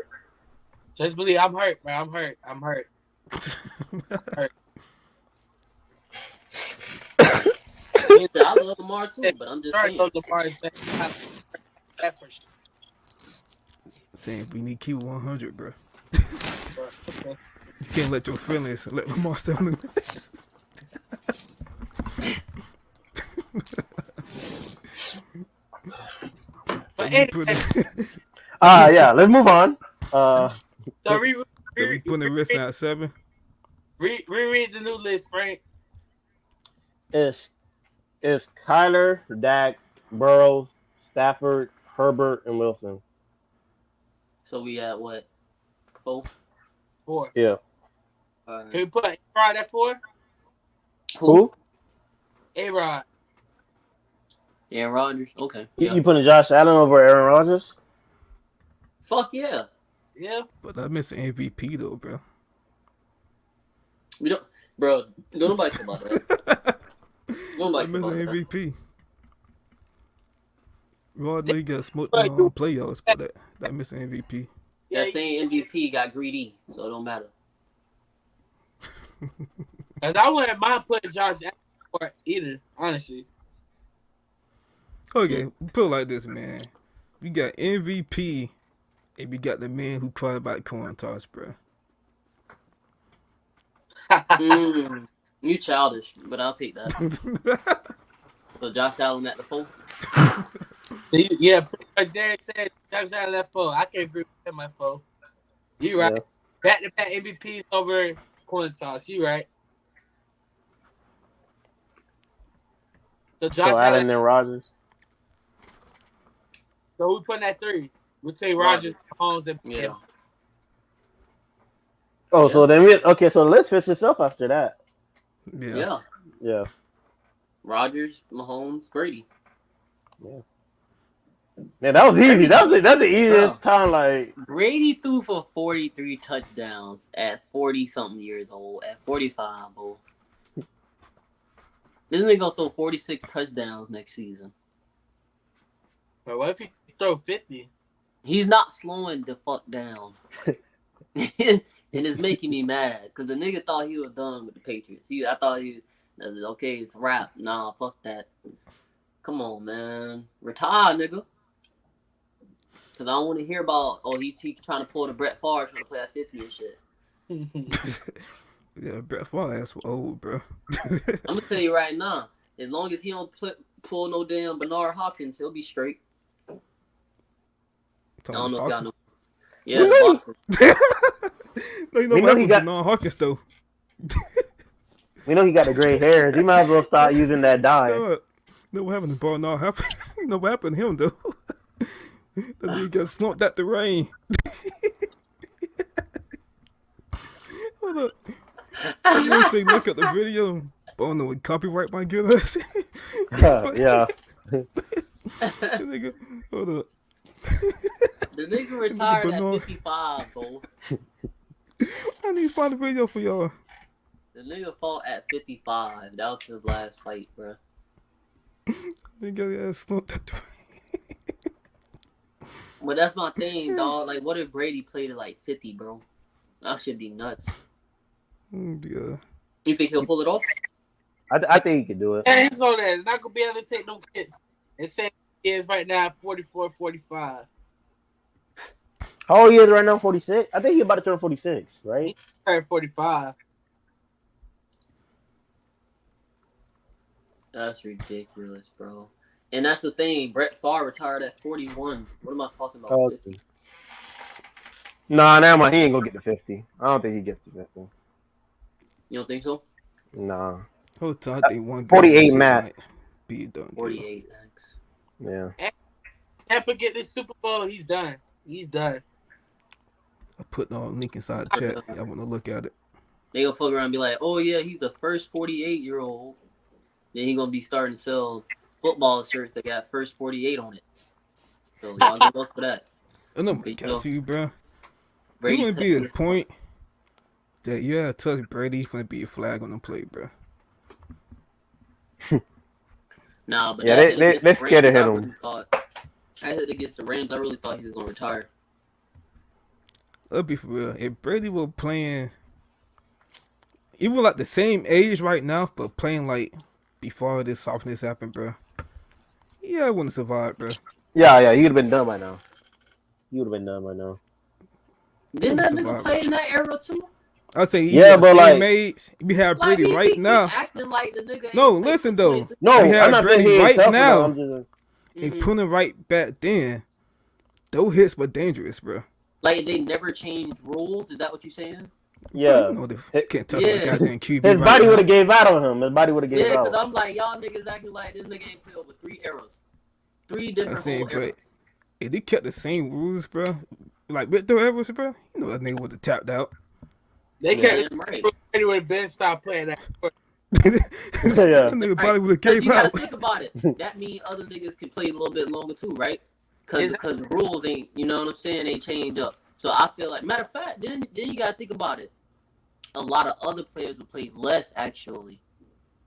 Just believe I'm hurt, bro. I'm hurt. I love Lamar too, but I'm just saying we need to keep 100, bro. You can't let your feelings let Lamar stay on the list. But anyway, yeah, let's move on. So we putting the list at 7. Reread the new list, Frank. It's Kyler, Dak, Burrow, Stafford, Herbert, and Wilson. So we at what? 4? Yeah. Can we put A-Rod at 4? Who? A-Rod. Aaron Rodgers. Okay. You putting Josh Allen over Aaron Rodgers? Fuck yeah. Yeah. But I miss MVP though, bro. We don't, bro. Don't nobody talk about that. I miss MVP. Well, I know you got smoked in the playoffs, but that missing MVP. That same MVP got greedy, so it don't matter. Cause I wouldn't mind putting Josh Allen for either, honestly. Okay, put it like this, man. We got MVP, and we got the man who cried about coin toss, bro. You childish, but I'll take that. So Josh Allen at the 4. Yeah, pretty Like Derek said, Josh Allen that foe. I can agree with him, my foe. You right. Yeah. Back-to-back MVPs over coin toss. You right. So Josh So Allen. Allen and Rodgers. So who putting that 3? We'll take Rodgers, Mahomes, and Yeah. Oh, so then okay. So the list fits itself after that. Yeah. Yeah. Rodgers, Mahomes, Brady. Man, that was easy. That's the easiest time. Like Brady threw for 43 touchdowns at 40-something years old. At 45, bro. This nigga gonna throw 46 touchdowns next season. But what if he throw 50? He's not slowing the fuck down. And it's making me mad because the nigga thought he was done with the Patriots. I thought he was okay, it's a wrap. Nah, fuck that. Come on, man. Retire, nigga. Because I don't want to hear about, he's trying to pull the Brett Favre trying to play at 50 and shit. Yeah, Brett Favre ass was old, bro. I'm going to tell you right now, as long as he don't pull no damn Bernard Hopkins, he'll be straight. I don't know if y'all know. Yeah, No, you know what happened to Bernard Hopkins, though? We know he got the gray hairs. He might as well start using that dye. No, what happened to Bernard Hopkins? You know what happened to him, though? That nigga got slumped at the rain. Hold up. You want to say look at the video? Bono would copyright my goodness. Yeah. Nigga, hold up. The nigga retired at 55, bro. I need to find a video for y'all. The nigga fought at 55. That was his last fight, bro. Nigga got slumped at the rain. But that's my thing, dog. Like, what if Brady played at like 50, bro? That should be nuts. Yeah. You think he'll pull it off? I think he can do it. Yeah, he's on that. He's not going to be able to take no hits. It's saying he is right now 44, 45. How old he is right now? 46? I think he's about to turn 46, right? He turned 45. That's ridiculous, bro. And that's the thing. Brett Favre retired at 41. What am I talking about? Oh, 50? Nah, now he ain't gonna get to 50. I don't think he gets to 50. You don't think so? Nah. Whole time I think one 48 max. Be done. 48 max. Yeah. Tampa get this Super Bowl, he's done. He's done. I put the link inside the chat. I want to look at it. They gonna fuck around and be like, oh yeah, he's the first 48-year-old. Then he gonna be starting to sell football shirts that got first 48 on it. So y'all good luck for that. I know my cat to you, bro. It gonna be a point that you have to touch Brady gonna be a flag on the play, bro. Nah, but yeah, they scared to hit him. I hit against the Rams. I really thought he was gonna retire. Let's be for real. If Brady was playing, even like the same age right now, but playing like before this softness happened, bro. Yeah, I wouldn't survive, bro. Yeah, he would have been done by now. Didn't that nigga play in that era too? I'd say but the same age. We have like, Brady right now. Acting like the nigga no, listen though. No, we have Brady right now. And putting it right back then. Those hits were dangerous, bro. Like they never changed rules. Is that what you're saying? Yeah. No, they can't touch my goddamn QB. His body would have gave out on him. Yeah, because I'm like, y'all niggas acting like this nigga ain't played with 3 eras. 3 different whole eras. If they kept the same rules, bro, like with the eras, bro, you know that nigga would have tapped out. They kept anyway. Ben stopped playing that. That nigga body would have gave you out. Gotta think about it. That means other niggas can play a little bit longer too, right? Because the rules ain't, you know what I'm saying, they changed up. So I feel like, matter of fact, then you gotta think about it. A lot of other players would play less actually,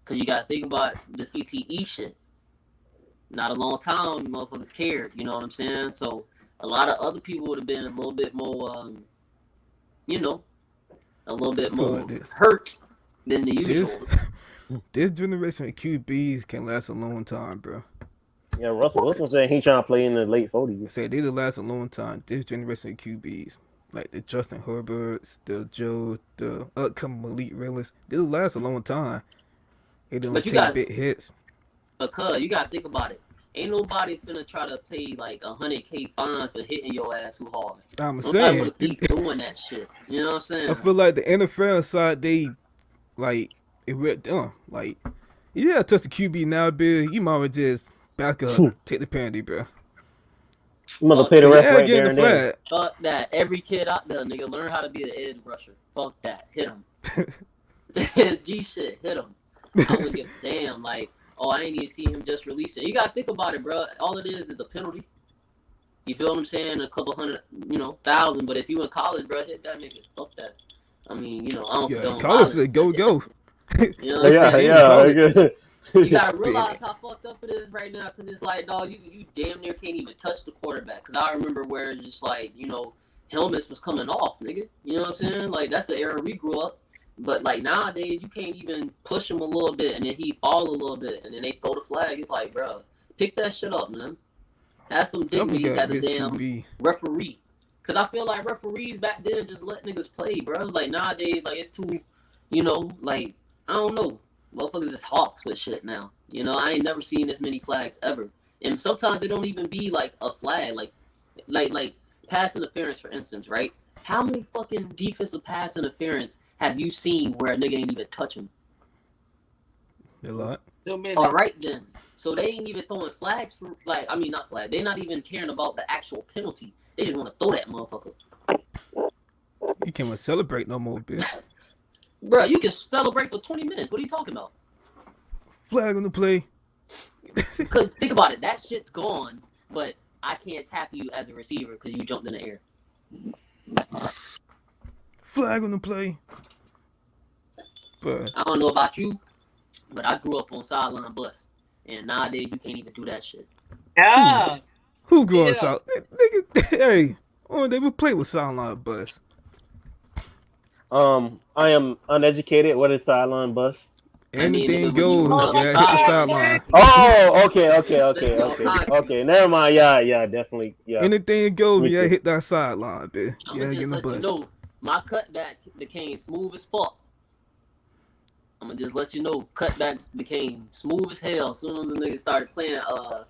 because you gotta think about the CTE shit. Not a long time, motherfuckers cared. You know what I'm saying? So a lot of other people would have been a little bit more, a little bit more hurt than the usual. This generation of QBs can last a long time, bro. Yeah, Russell Wilson saying he trying to play in the late 40s. I said they'll last a long time. This generation of QBs, like the Justin Herberts, the Joe, the upcoming Malik Willis, they'll last a long time. They don't take big hits. Because you gotta think about it. Ain't nobody finna try to pay like 100K fines for hitting your ass too hard. I'm Nobody saying, wanna keep doing that shit. You know what I'm saying? I feel like the NFL side, they like it went dumb. Like, yeah, touch the QB now, Bill. You might as well just back up, take the penalty, bro. Mother pay the Yeah, rest right getting there the and then. flag. Fuck that. Every kid out there, nigga, learn how to be an edge rusher. Fuck that. Hit him. G shit. Hit him. I don't give a damn. Like, oh, I ain't even see him just release it. You gotta think about it, bro. All it is the penalty. You feel what I'm saying? A couple hundred, thousand. But if you in college, bro, hit that nigga. Fuck that. I mean, I don't Yeah, condone college violence. said go. You know what I'm Yeah, saying? yeah. You gotta realize how fucked up it is right now, because it's like, dog, you damn near can't even touch the quarterback. Because I remember where it's just like, helmets was coming off, nigga. You know what I'm saying? Like, that's the era we grew up. But like nowadays, you can't even push him a little bit, and then he fall a little bit, and then they throw the flag. It's like, bro, pick that shit up, man. Have some dignity as a damn referee. Because I feel like referees back then just let niggas play, bro. Like nowadays, like it's too, like, I don't know. Motherfuckers is hawks with shit now. I ain't never seen this many flags ever. And sometimes they don't even be like a flag, like pass interference, for instance, right? How many fucking defensive pass interference have you seen where a nigga ain't even touch him? A lot. All right then. So they ain't even throwing flags for not flag. They're not even caring about the actual penalty. They just want to throw that motherfucker. You can't even celebrate no more, bitch. Bro, you can celebrate for 20 minutes. What are you talking about? Flag on the play. Because think about it. That shit's gone, but I can't tap you as a receiver because you jumped in the air. Flag on the play. But I don't know about you, but I grew up on sideline bus. And nowadays, you can't even do that shit. Yeah. who going south? Nigga, hey, they will play with sideline bus. I am uneducated. What is sideline bus? Anything goes. Yeah, hit the sideline. Oh, okay. Never mind. Yeah, definitely. Yeah. Anything goes. Yeah, hit that sideline, bitch. Yeah, get in the bus. My cutback became smooth as fuck. I'm gonna just let you know, cutback became smooth as hell as soon as the niggas started playing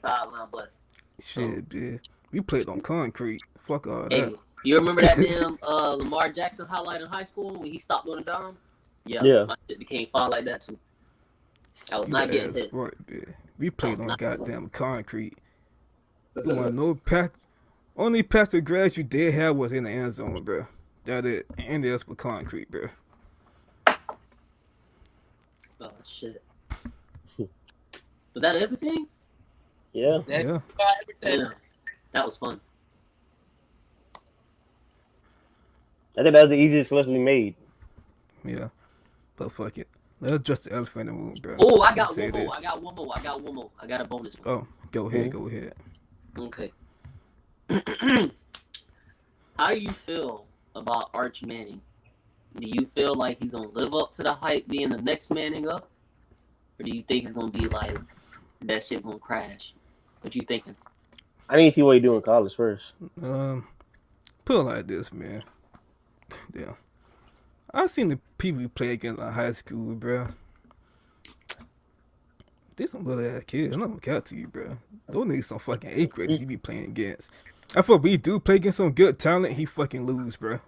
sideline bus. Shit, bitch. We played on concrete. Fuck all that. Hey, you remember that damn Lamar Jackson highlight in high school when he stopped on the dime? Yeah. My shit became far like that too. I was not getting hit. Sport, bitch. We played on goddamn concrete. You want no pack? Only patch of grass you did have was in the end zone, bro. That it. And else with concrete, bro. Oh shit. Was that everything? Yeah. Yeah. Yeah. That was fun. I think that was the easiest list we made. Yeah. But fuck it. Let's just the elephant in the room, bro. Oh, I got one more. I got a bonus one. Oh, go ahead. Okay. How do you feel about Archie Manning? Do you feel like he's gonna live up to the hype being the next Manning up? Or do you think it's gonna be like that shit gonna crash? What you thinking? I need to see what he do in college first. Put it like this, man. Yeah. I've seen the people you play against in high school, bro. They some little ass kids. I'm not gonna count to you, bro. Those niggas some fucking 8th graders you be playing against. I thought we do play against some good talent, he fucking lose, bro.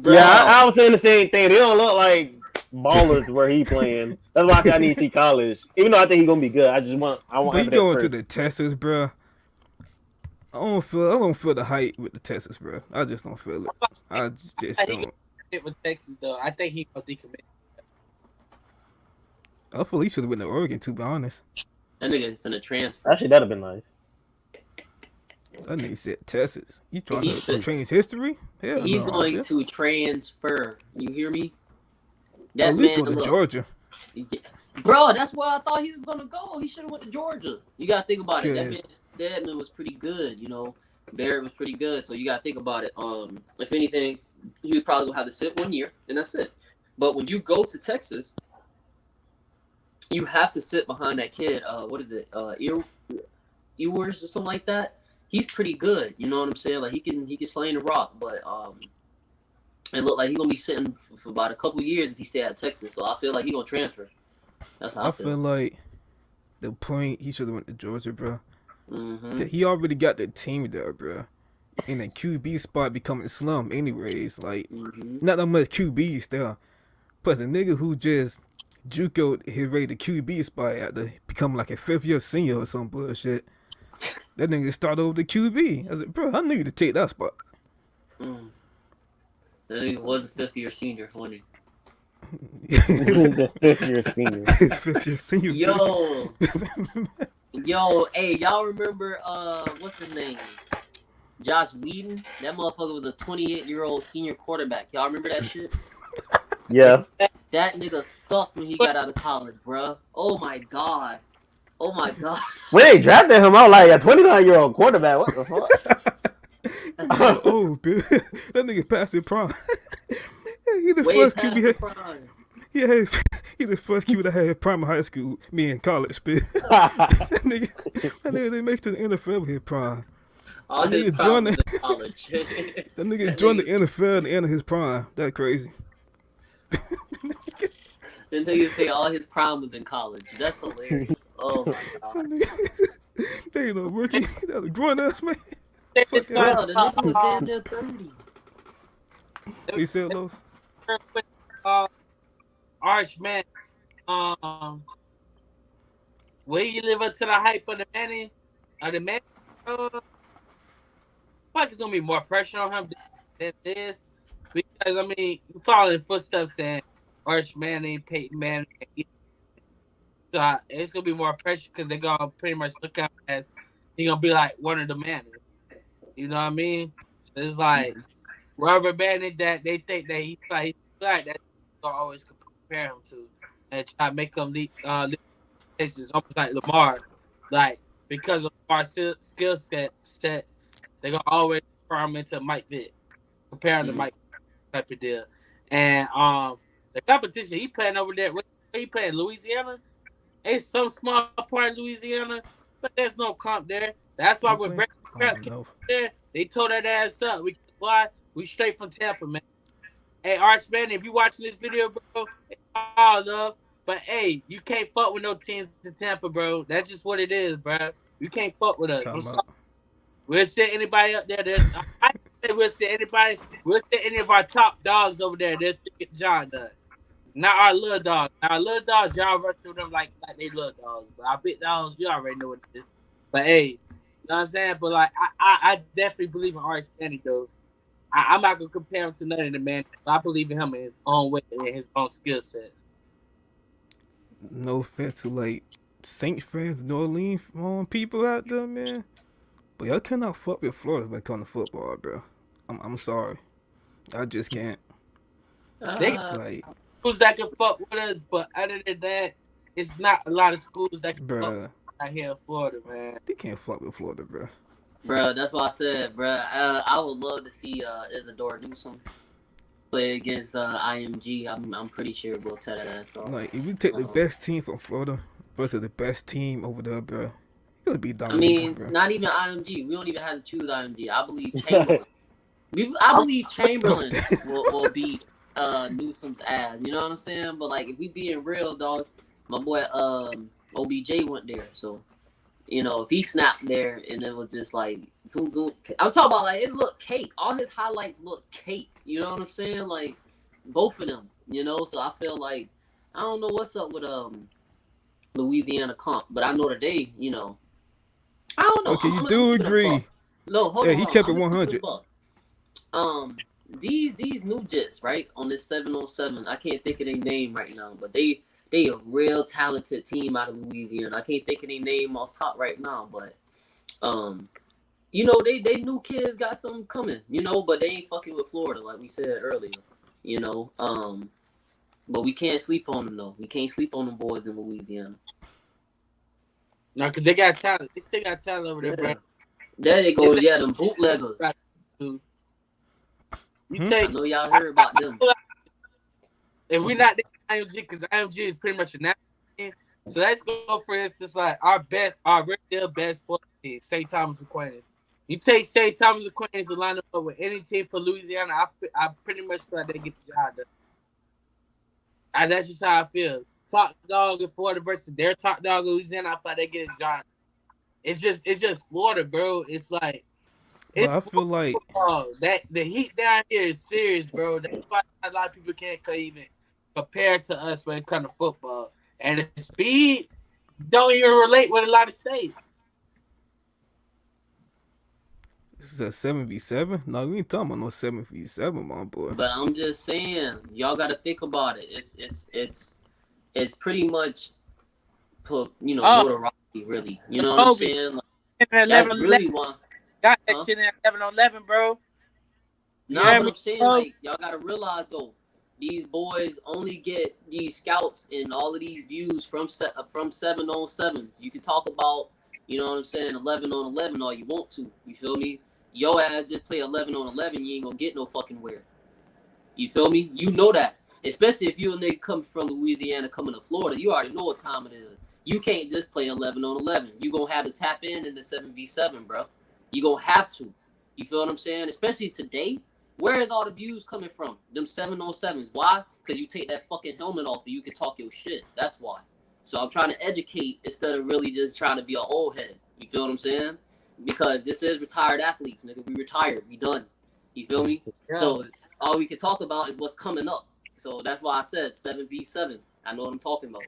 Yeah, I was saying the same thing. They don't look like ballers where he playing. That's why I think I need to see college. Even though I think he's gonna be good, I want. But he going to the Texas, bro. I don't feel the hype with the Texas, bro. I just don't feel it. I just don't. With Texas though, I think he gonna decommit. I feel he should have went to Oregon, to be honest. That nigga finna transfer. Actually, that'd have been nice. That nigga said Texas. You trying to change history? Hell He's no, going to transfer. You hear me? That at least go to Georgia. Bro, that's where I thought he was gonna go. He should have went to Georgia. You gotta think about it. That man was pretty good, Barrett was pretty good, so you gotta think about it. If anything, he would probably have to sit 1 year, and that's it. But when you go to Texas, you have to sit behind that kid. What is it? Ewers or something like that. He's pretty good. You know what I'm saying? Like he can slay in the rock, but it looked like he's gonna be sitting for about a couple years if he stay at Texas. So I feel like he's gonna transfer. That's how I feel. Like the point he should have went to Georgia, bro. Mm-hmm. He already got the team there, bro. And the QB spot becoming slum anyways. Like, not that much QBs there. Plus, a nigga who just jucoed his way to QB spot after becoming like a 5th-year senior or some bullshit. That nigga started over the QB. I was like, bro, I need to take that spot. That nigga was a 5th-year senior, wasn't he? The 5th-year senior. 5th-year senior. Yo, hey, y'all remember what's his name? Josh Whedon? That motherfucker was a 28-year-old senior quarterback. Y'all remember that shit? Yeah. That nigga sucked when he got out of college, bruh. Oh my god. When they drafted him, I was like a 29-year-old quarterback. What the fuck? Oh, bitch. That nigga passed his prime. He the Way first past QB. the prime. Yeah, he the first QB that had prime in high school. Me in college, bitch. that nigga they make it to the NFL with his prime. All That his nigga prime joined was the in college. that nigga joined the NFL at the end of his prime. That crazy. The nigga say all his prime was in college. That's hilarious. Oh my god. They ain't no rookie. That was a grown ass man. Bro, the nigga was damn near 30. He said those. Arch man, will you live up to the hype of the man? Fuck, it's gonna be more pressure on him than this, because I mean, you following footsteps and Arch Manning, Peyton Manning, so it's gonna be more pressure because they're gonna pretty much look at him as he gonna be like one of the Mannings. You know what I mean? So it's like wherever Manning that they think that he's like that's gonna always compare him to and try to make him it's almost like Lamar, like because of our skill sets, they're gonna always compare him into Mike Vick, comparing to Mike type of deal. And the competition he playing over there, where he playing Louisiana? It's some small part of Louisiana, but there's no comp there. That's why when Brett came there, they tore that ass up. We straight from Tampa, man. Hey, Arch man, if you watching this video, bro, it's all love. But hey, you can't fuck with no teams in Tampa, bro. That's just what it is, bro. You can't fuck with us. I'm sorry. We'll set anybody up there. I say we'll set anybody. We'll set any of our top dogs over there. They'll still get the job done. Not our little dogs. Our little dogs, y'all run through them like they little dogs. But our big dogs, you already know what it is. But hey, you know what I'm saying? But like, I definitely believe in Arch Manning, though. I'm not gonna compare him to none of the man. I believe in him in his own way and his own skill set. No offense to like Saints fans, New Orleans people out there, man. But y'all cannot fuck with Florida when it comes to football, bro. I'm sorry. I just can't. Like schools that can fuck with us, but other than that, it's not a lot of schools that can fuck out here in Florida, man. They can't fuck with Florida, bro. Bro, that's what I said, bro. I would love to see Isidore Newsom play against IMG. I'm pretty sure we'll tear that ass off. Like, if we take the best team from Florida versus the best team over there, bro, it's gonna be dominant. I mean, bro. Not even IMG. We don't even have to choose IMG. I believe Chamberlain. I believe Chamberlain will beat Newsom's ass. You know what I'm saying? But like, if we being real, dog, my boy OBJ went there, so. You know, if he snapped there and it was just like zoom. I'm talking about like it looked cake. All his highlights look cake. You know what I'm saying? Like both of them. You know, so I feel like I don't know what's up with Louisiana comp, but I know today. You know, I don't know. Okay, you do agree? No, hold yeah, on. He kept it 100. These new Jets right on this 707. I can't think of their name right now, but they a real talented team out of Louisiana. I can't think of their name off top right now, but you know, they new kids got something coming, you know, but they ain't fucking with Florida like we said earlier, you know. But we can't sleep on them though. We can't sleep on them boys in Louisiana. No, because they got talent. They still got talent over there, bro. There they go. Yeah, them bootleggers. You I know y'all heard about them. If we're not IMG, because IMG is pretty much a national team. So let's go for instance, like our real best football team, St. Thomas Aquinas. You take St. Thomas Aquinas and line up with any team for Louisiana, I pretty much feel like they get the job done. And that's just how I feel. top dog in Florida versus their top dog in Louisiana, I thought they get a job. It's just Florida, bro. It's like But I feel like that the heat down here is serious, bro. That's why a lot of people can't even compare to us when it comes to football. And the speed don't even relate with a lot of states. this is a 7v7. No, we ain't talking about no 7v7, my boy. But I'm just saying, y'all got to think about it. It's pretty much notoriety, really. You know what I'm saying? Like, that's really why. Got that shit in 11-11, bro. No, but I'm saying, like, y'all got to realize, though, these boys only get these scouts and all of these views from 7-on-7. You can talk about, you know what I'm saying, 11-on-11 all you want to. You feel me? Yo ass just play 11-on-11, you ain't gonna get no fucking where. You feel me? You know that. Especially if you a nigga come from Louisiana coming to Florida, you already know what time it is. You can't just play 11-on-11. You gonna have to tap in the 7v7, bro. You gonna have to. You feel what I'm saying? Especially today. Where is all the views coming from? Them 7-on-7s. Why? Because you take that fucking helmet off and you can talk your shit. That's why. So I'm trying to educate instead of really just trying to be an old head. You feel what I'm saying? Because this is retired athletes, nigga. We retired. We done. You feel me? Yeah. So all we can talk about is what's coming up. So that's why I said 7v7. I know what I'm talking about.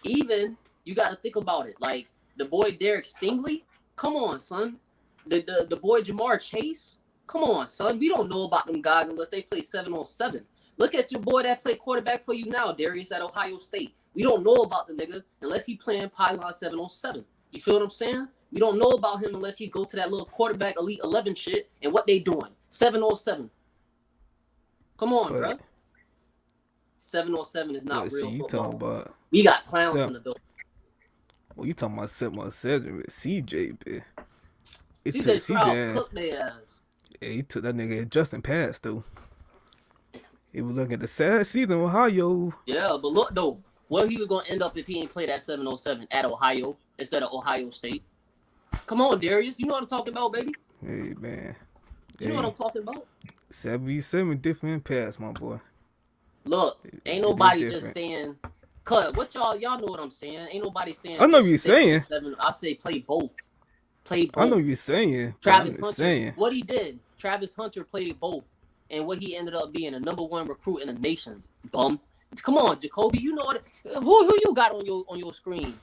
Even you got to think about it. Like the boy Derek Stingley. Come on, son. The boy Jamar Chase. Come on, son. We don't know about them guys unless they play 7-on-7. Look at your boy that play quarterback for you now, Darius at Ohio State. We don't know about the nigga unless he playing pylon 7-on-7. You feel what I'm saying? We don't know about him unless he go to that little quarterback elite 11 shit and what they doing. 7-on-7. Come on, bro. 7-on-7 is not real football. We got clowns in the building. Well, you talking about 7-on-7 with CJ, bitch. CJ cooked their ass. Yeah, he took that nigga Justin Pass, though. He was looking at the sad season Ohio. Yeah, but look, though. Where he was going to end up if he ain't played that 7-on-7 at Ohio instead of Ohio State. Come on, Darius. You know what I'm talking about, baby? Hey, man. You know what I'm talking about? 7v7 different pass, my boy. Look, ain't nobody just saying, cut. What y'all know what I'm saying? Ain't nobody saying. I know what you're saying. I say play both. Play both. I know what you're saying. Travis Hunter. What he did, Travis Hunter played both. And what he ended up being a #1 recruit in the nation. Bum. Come on, Jacoby. You know what? Who you got on your screen?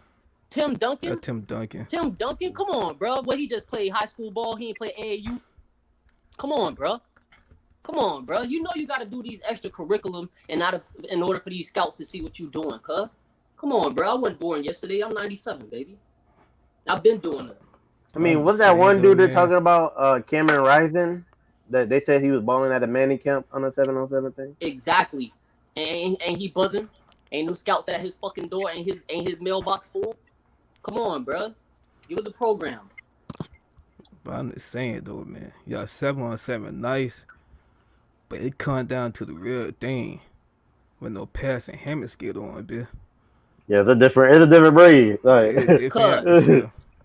Tim Duncan? Tim Duncan. Tim Duncan? Come on, bro. What, he just played high school ball? He ain't play AAU? Come on, bro. Come on, bro. You know you got to do these extra curriculum in order for these scouts to see what you doing, cuz. Come on, bro. I wasn't born yesterday. I'm 97, baby. I've been doing it. I mean, what's that one dude they're talking about, Cameron Rising? That they said he was balling at a Manning camp on a 7-on-7 thing? Exactly. And he buzzing. Ain't no scouts at his fucking door. Ain't his mailbox full. Come on, bro. Give it the program. But I'm just saying, though, man. Y'all 7-on-7 nice. But it comes down to the real thing. With no passing helmet skid on, bitch. Yeah, it's a different breed. Like,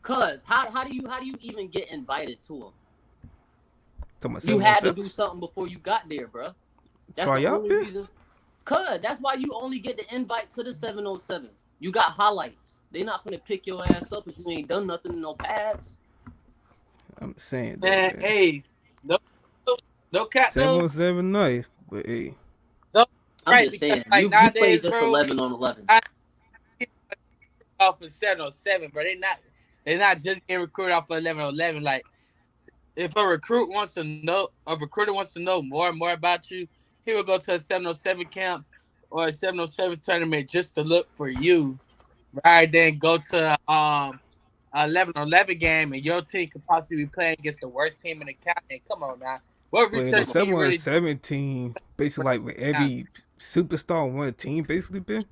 Cuz, how do you even get invited to him? You had to do something before you got there, bro. That's the only reason. Cuz, that's why you only get the invite to the 7-on-7. You got highlights. They not finna pick your ass up if you ain't done nothing in no pads. I'm saying, man, hey, no cat. 7-on-7 nice, but hey. I'm just saying, like, you play just 11-on-11. Off of 7-on-7, bro. They're not just getting recruited off of 11-on-11. Like, if a recruiter wants to know more and more about you, he will go to a 7-on-7 camp or a 7-on-7 tournament just to look for you, rather than go to 11-on-11 game and your team could possibly be playing against the worst team in the county. Come on now. What the 7-on-7 team, basically like with every superstar on one team, basically been.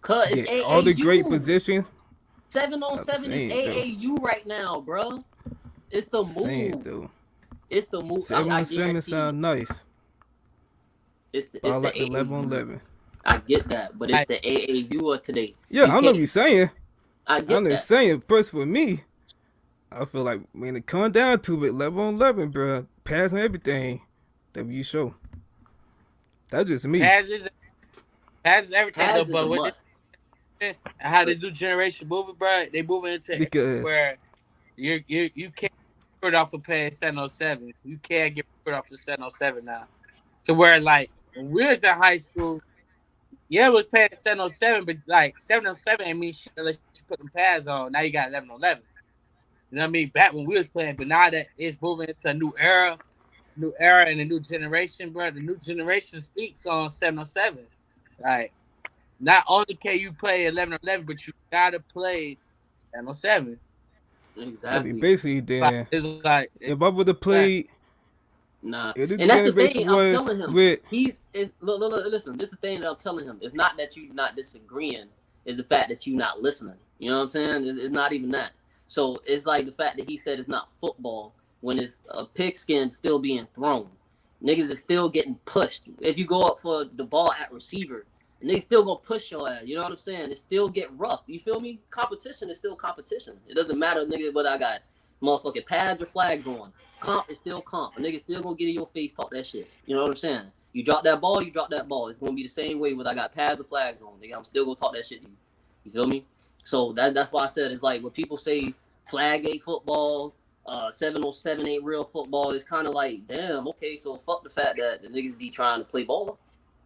Yeah, all the great positions. 7-on-7 is AAU right now, bro. It's the move. It's the move. 7-on-7 sound nice. It's the 11-on-11. I get that, but it's the AAU of today. Yeah, I know what you're saying. I'm just saying, first for me, I feel like when it comes down to it, 11-on-11, bro, pass and everything that we show. That's just me. Passes everything Pass though, is a but with must. this, how this new generation moving, bro, they moving into Because where you can't get rid off of paying 707. You can't get rid off the 707 now. To where like when we was in high school, yeah, it was paying 707, but like 707 ain't mean shit unless you put them pads on. Now you got 1111. You know what I mean? Back when we was playing, but now that it's moving into a new era and a new generation, bro. The new generation speaks on 707. Like, not only can you play 1111, but you gotta play 707. I mean, Exactly. basically, then It's like if I would have played, Nah. if the And that's the generation thing I'm was telling him. with, He is look, listen, this is the thing that I'm telling him. It's not that you not disagreeing, it's the fact that you not listening. You know what I'm saying? It's not even that. So it's like the fact that he said it's not football when it's a pigskin still being thrown. Niggas is still getting pushed. If you go up for the ball at receiver, and they still gonna push your ass. You know what I'm saying? It still get rough. You feel me? Competition is still competition. It doesn't matter, nigga, whether I got motherfucking pads or flags on. Comp is still comp. A nigga still gonna get in your face, talk that shit. You know what I'm saying? You drop that ball, you drop that ball. It's gonna be the same way whether I got pads or flags on. Nigga, I'm still gonna talk that shit to you. You feel me? So that's why I said it's like when people say flag ain't football, 707 ain't real football, it's kind of like, damn, okay, so fuck the fact that the niggas be trying to play ball.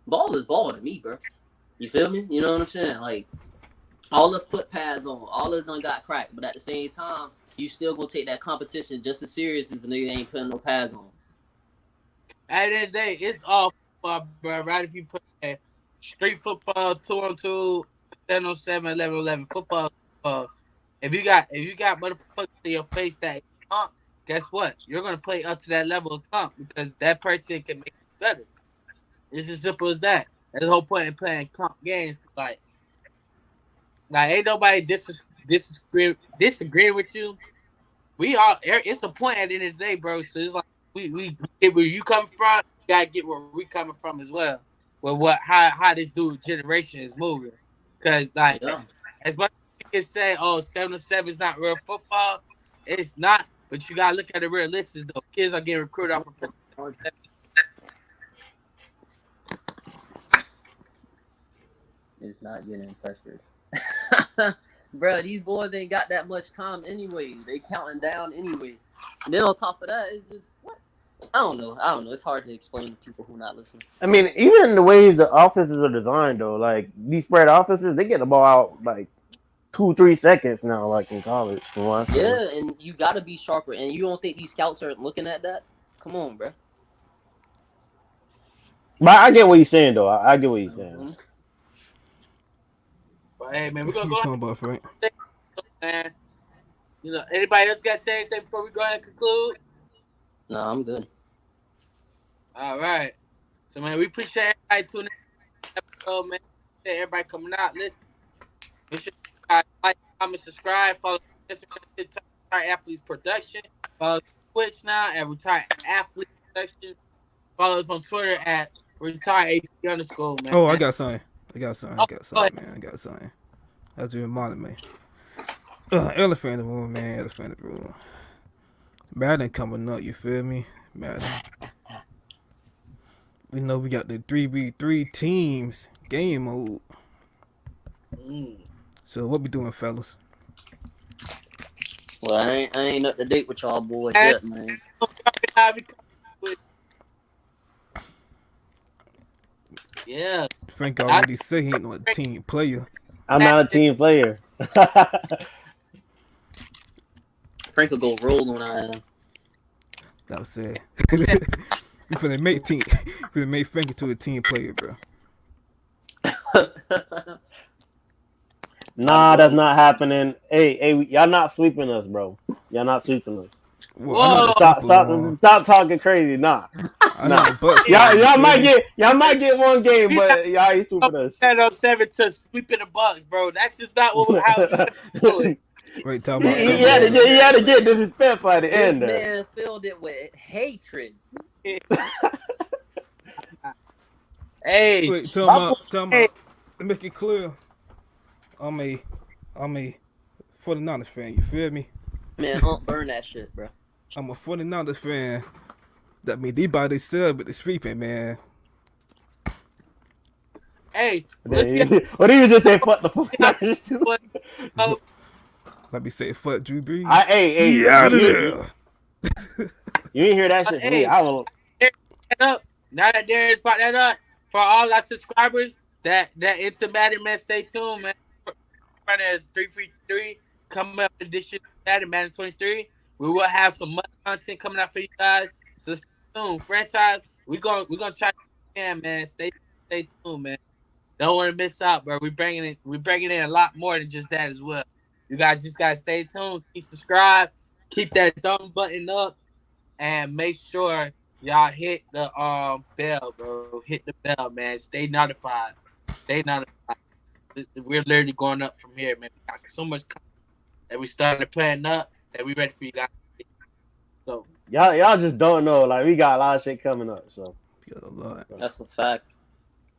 Ball is ball to me, bro. You feel me? You know what I'm saying? Like, all us put pads on, all us done got cracked, but at the same time, you still gonna take that competition just as serious if a nigga ain't putting no pads on. at the end of the day, it's all football, bro. Right? If you put street football, 2-on-2, 7-on-7, 11-11, football. If you got motherfuckers in your face that comp, guess what? You're gonna play up to that level of comp because that person can make you better. It's as simple as that. That's the whole point in playing comp games. Like ain't nobody disagree with you. We all. It's a point at the end of the day, bro. So it's like we get where you come from. You gotta get where we coming from as well. With how this dude generation is moving. Because like as much as you can say, oh, 7-7 is not real football, it's not. But you gotta look at it realistic though. Kids are getting recruited off of. It's not getting pressured. Bro, these boys ain't got that much time anyway. They counting down anyway. And then on top of that, it's just what? I don't know. It's hard to explain to people who not listening. I mean, even the ways the offenses are designed, though, like these spread offenses, they get the ball out like 2-3 seconds now, like in college. Yeah, and you got to be sharper. And you don't think these scouts are looking at that? Come on, bro. But I get what he's saying, though. I get what he's saying. Mm-hmm. But hey, man, we're gonna you go. talking about, Frank? Man, you know, anybody else got to say anything before we go ahead and conclude? No, I'm good. All right. So, man, we appreciate everybody tuning in to the episode, man. Appreciate everybody coming out. Listen, make sure you like, comment, subscribe, follow Instagram, TikTok, Retired Athletes Production. Follow Twitch now at Retired Athletes Production. Follow us on Twitter at retired_, man. Oh, I got something, man. That's a reminder, man. Elephant in the room, man. Elephant in the room. Madden coming up, you feel me? Madden. We know we got the 3v3 teams game mode. So what we doing, fellas? Well, I ain't up to date with y'all boys yet, man. Yeah. Frank already said he ain't no team player. I'm not a team player. Frank will go roll on our ass. That was it. You finna make Frank into a team player, bro. Nah, that's not happening. Hey, y'all not sweeping us, bro. Y'all not sweeping us. Well, Stop talking crazy. Nah. Y'all might get one game, but y'all ain't sweeping us. 7 to sweeping the Bucks, bro. That's just not how we do it. Wait, tell me. He had to get disrespectful at the end. This man filled it with hatred. Hey, wait, tell me. To make it clear, I'm a 49ers fan. You feel me? Man, don't burn that shit, bro. I'm a 49ers fan I mean, they by themselves with the sweeping, man. Hey, What do you just say? Fuck the 49ers too. um, Let me say, fuck Drew Brees. Hey, He out of there. You didn't hear that shit from me. I will. Now that Darius brought that up, for all our subscribers that into Madden, man, stay tuned, man. Running 333 coming up in this year, Madden 23. We will have some much content coming out for you guys. So stay tuned. Franchise, we're gonna try again, man. Stay tuned, man. Don't want to miss out, bro. We're bringing in a lot more than just that as well. You guys just gotta stay tuned, keep subscribe, keep that thumb button up, and make sure y'all hit the bell, bro. Hit the bell, man. Stay notified. We're literally going up from here, man. We got so much content that we started planning up that we ready for you guys. So y'all just don't know. Like, we got a lot of shit coming up. So Got a lot. That's a fact.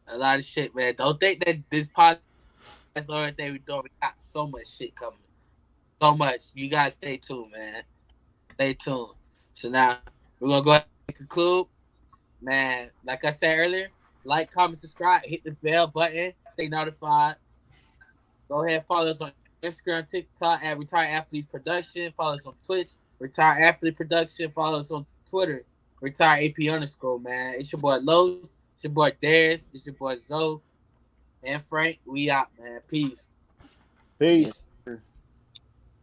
a lot of shit, man. Don't think that this podcast is the only thing we doing. We got so much shit coming. So much. You guys stay tuned, man. Stay tuned. So now we're gonna go ahead and conclude. Man, like I said earlier, like, comment, subscribe, hit the bell button, stay notified. Go ahead and follow us on Instagram, TikTok at Retired Athletes Production. Follow us on Twitch, Retired Athlete Production. Follow us on Twitter, Retired AP_, man. It's your boy Lo. It's your boy Darius. It's your boy Zoe. And Frank. We out, man. Peace. peace.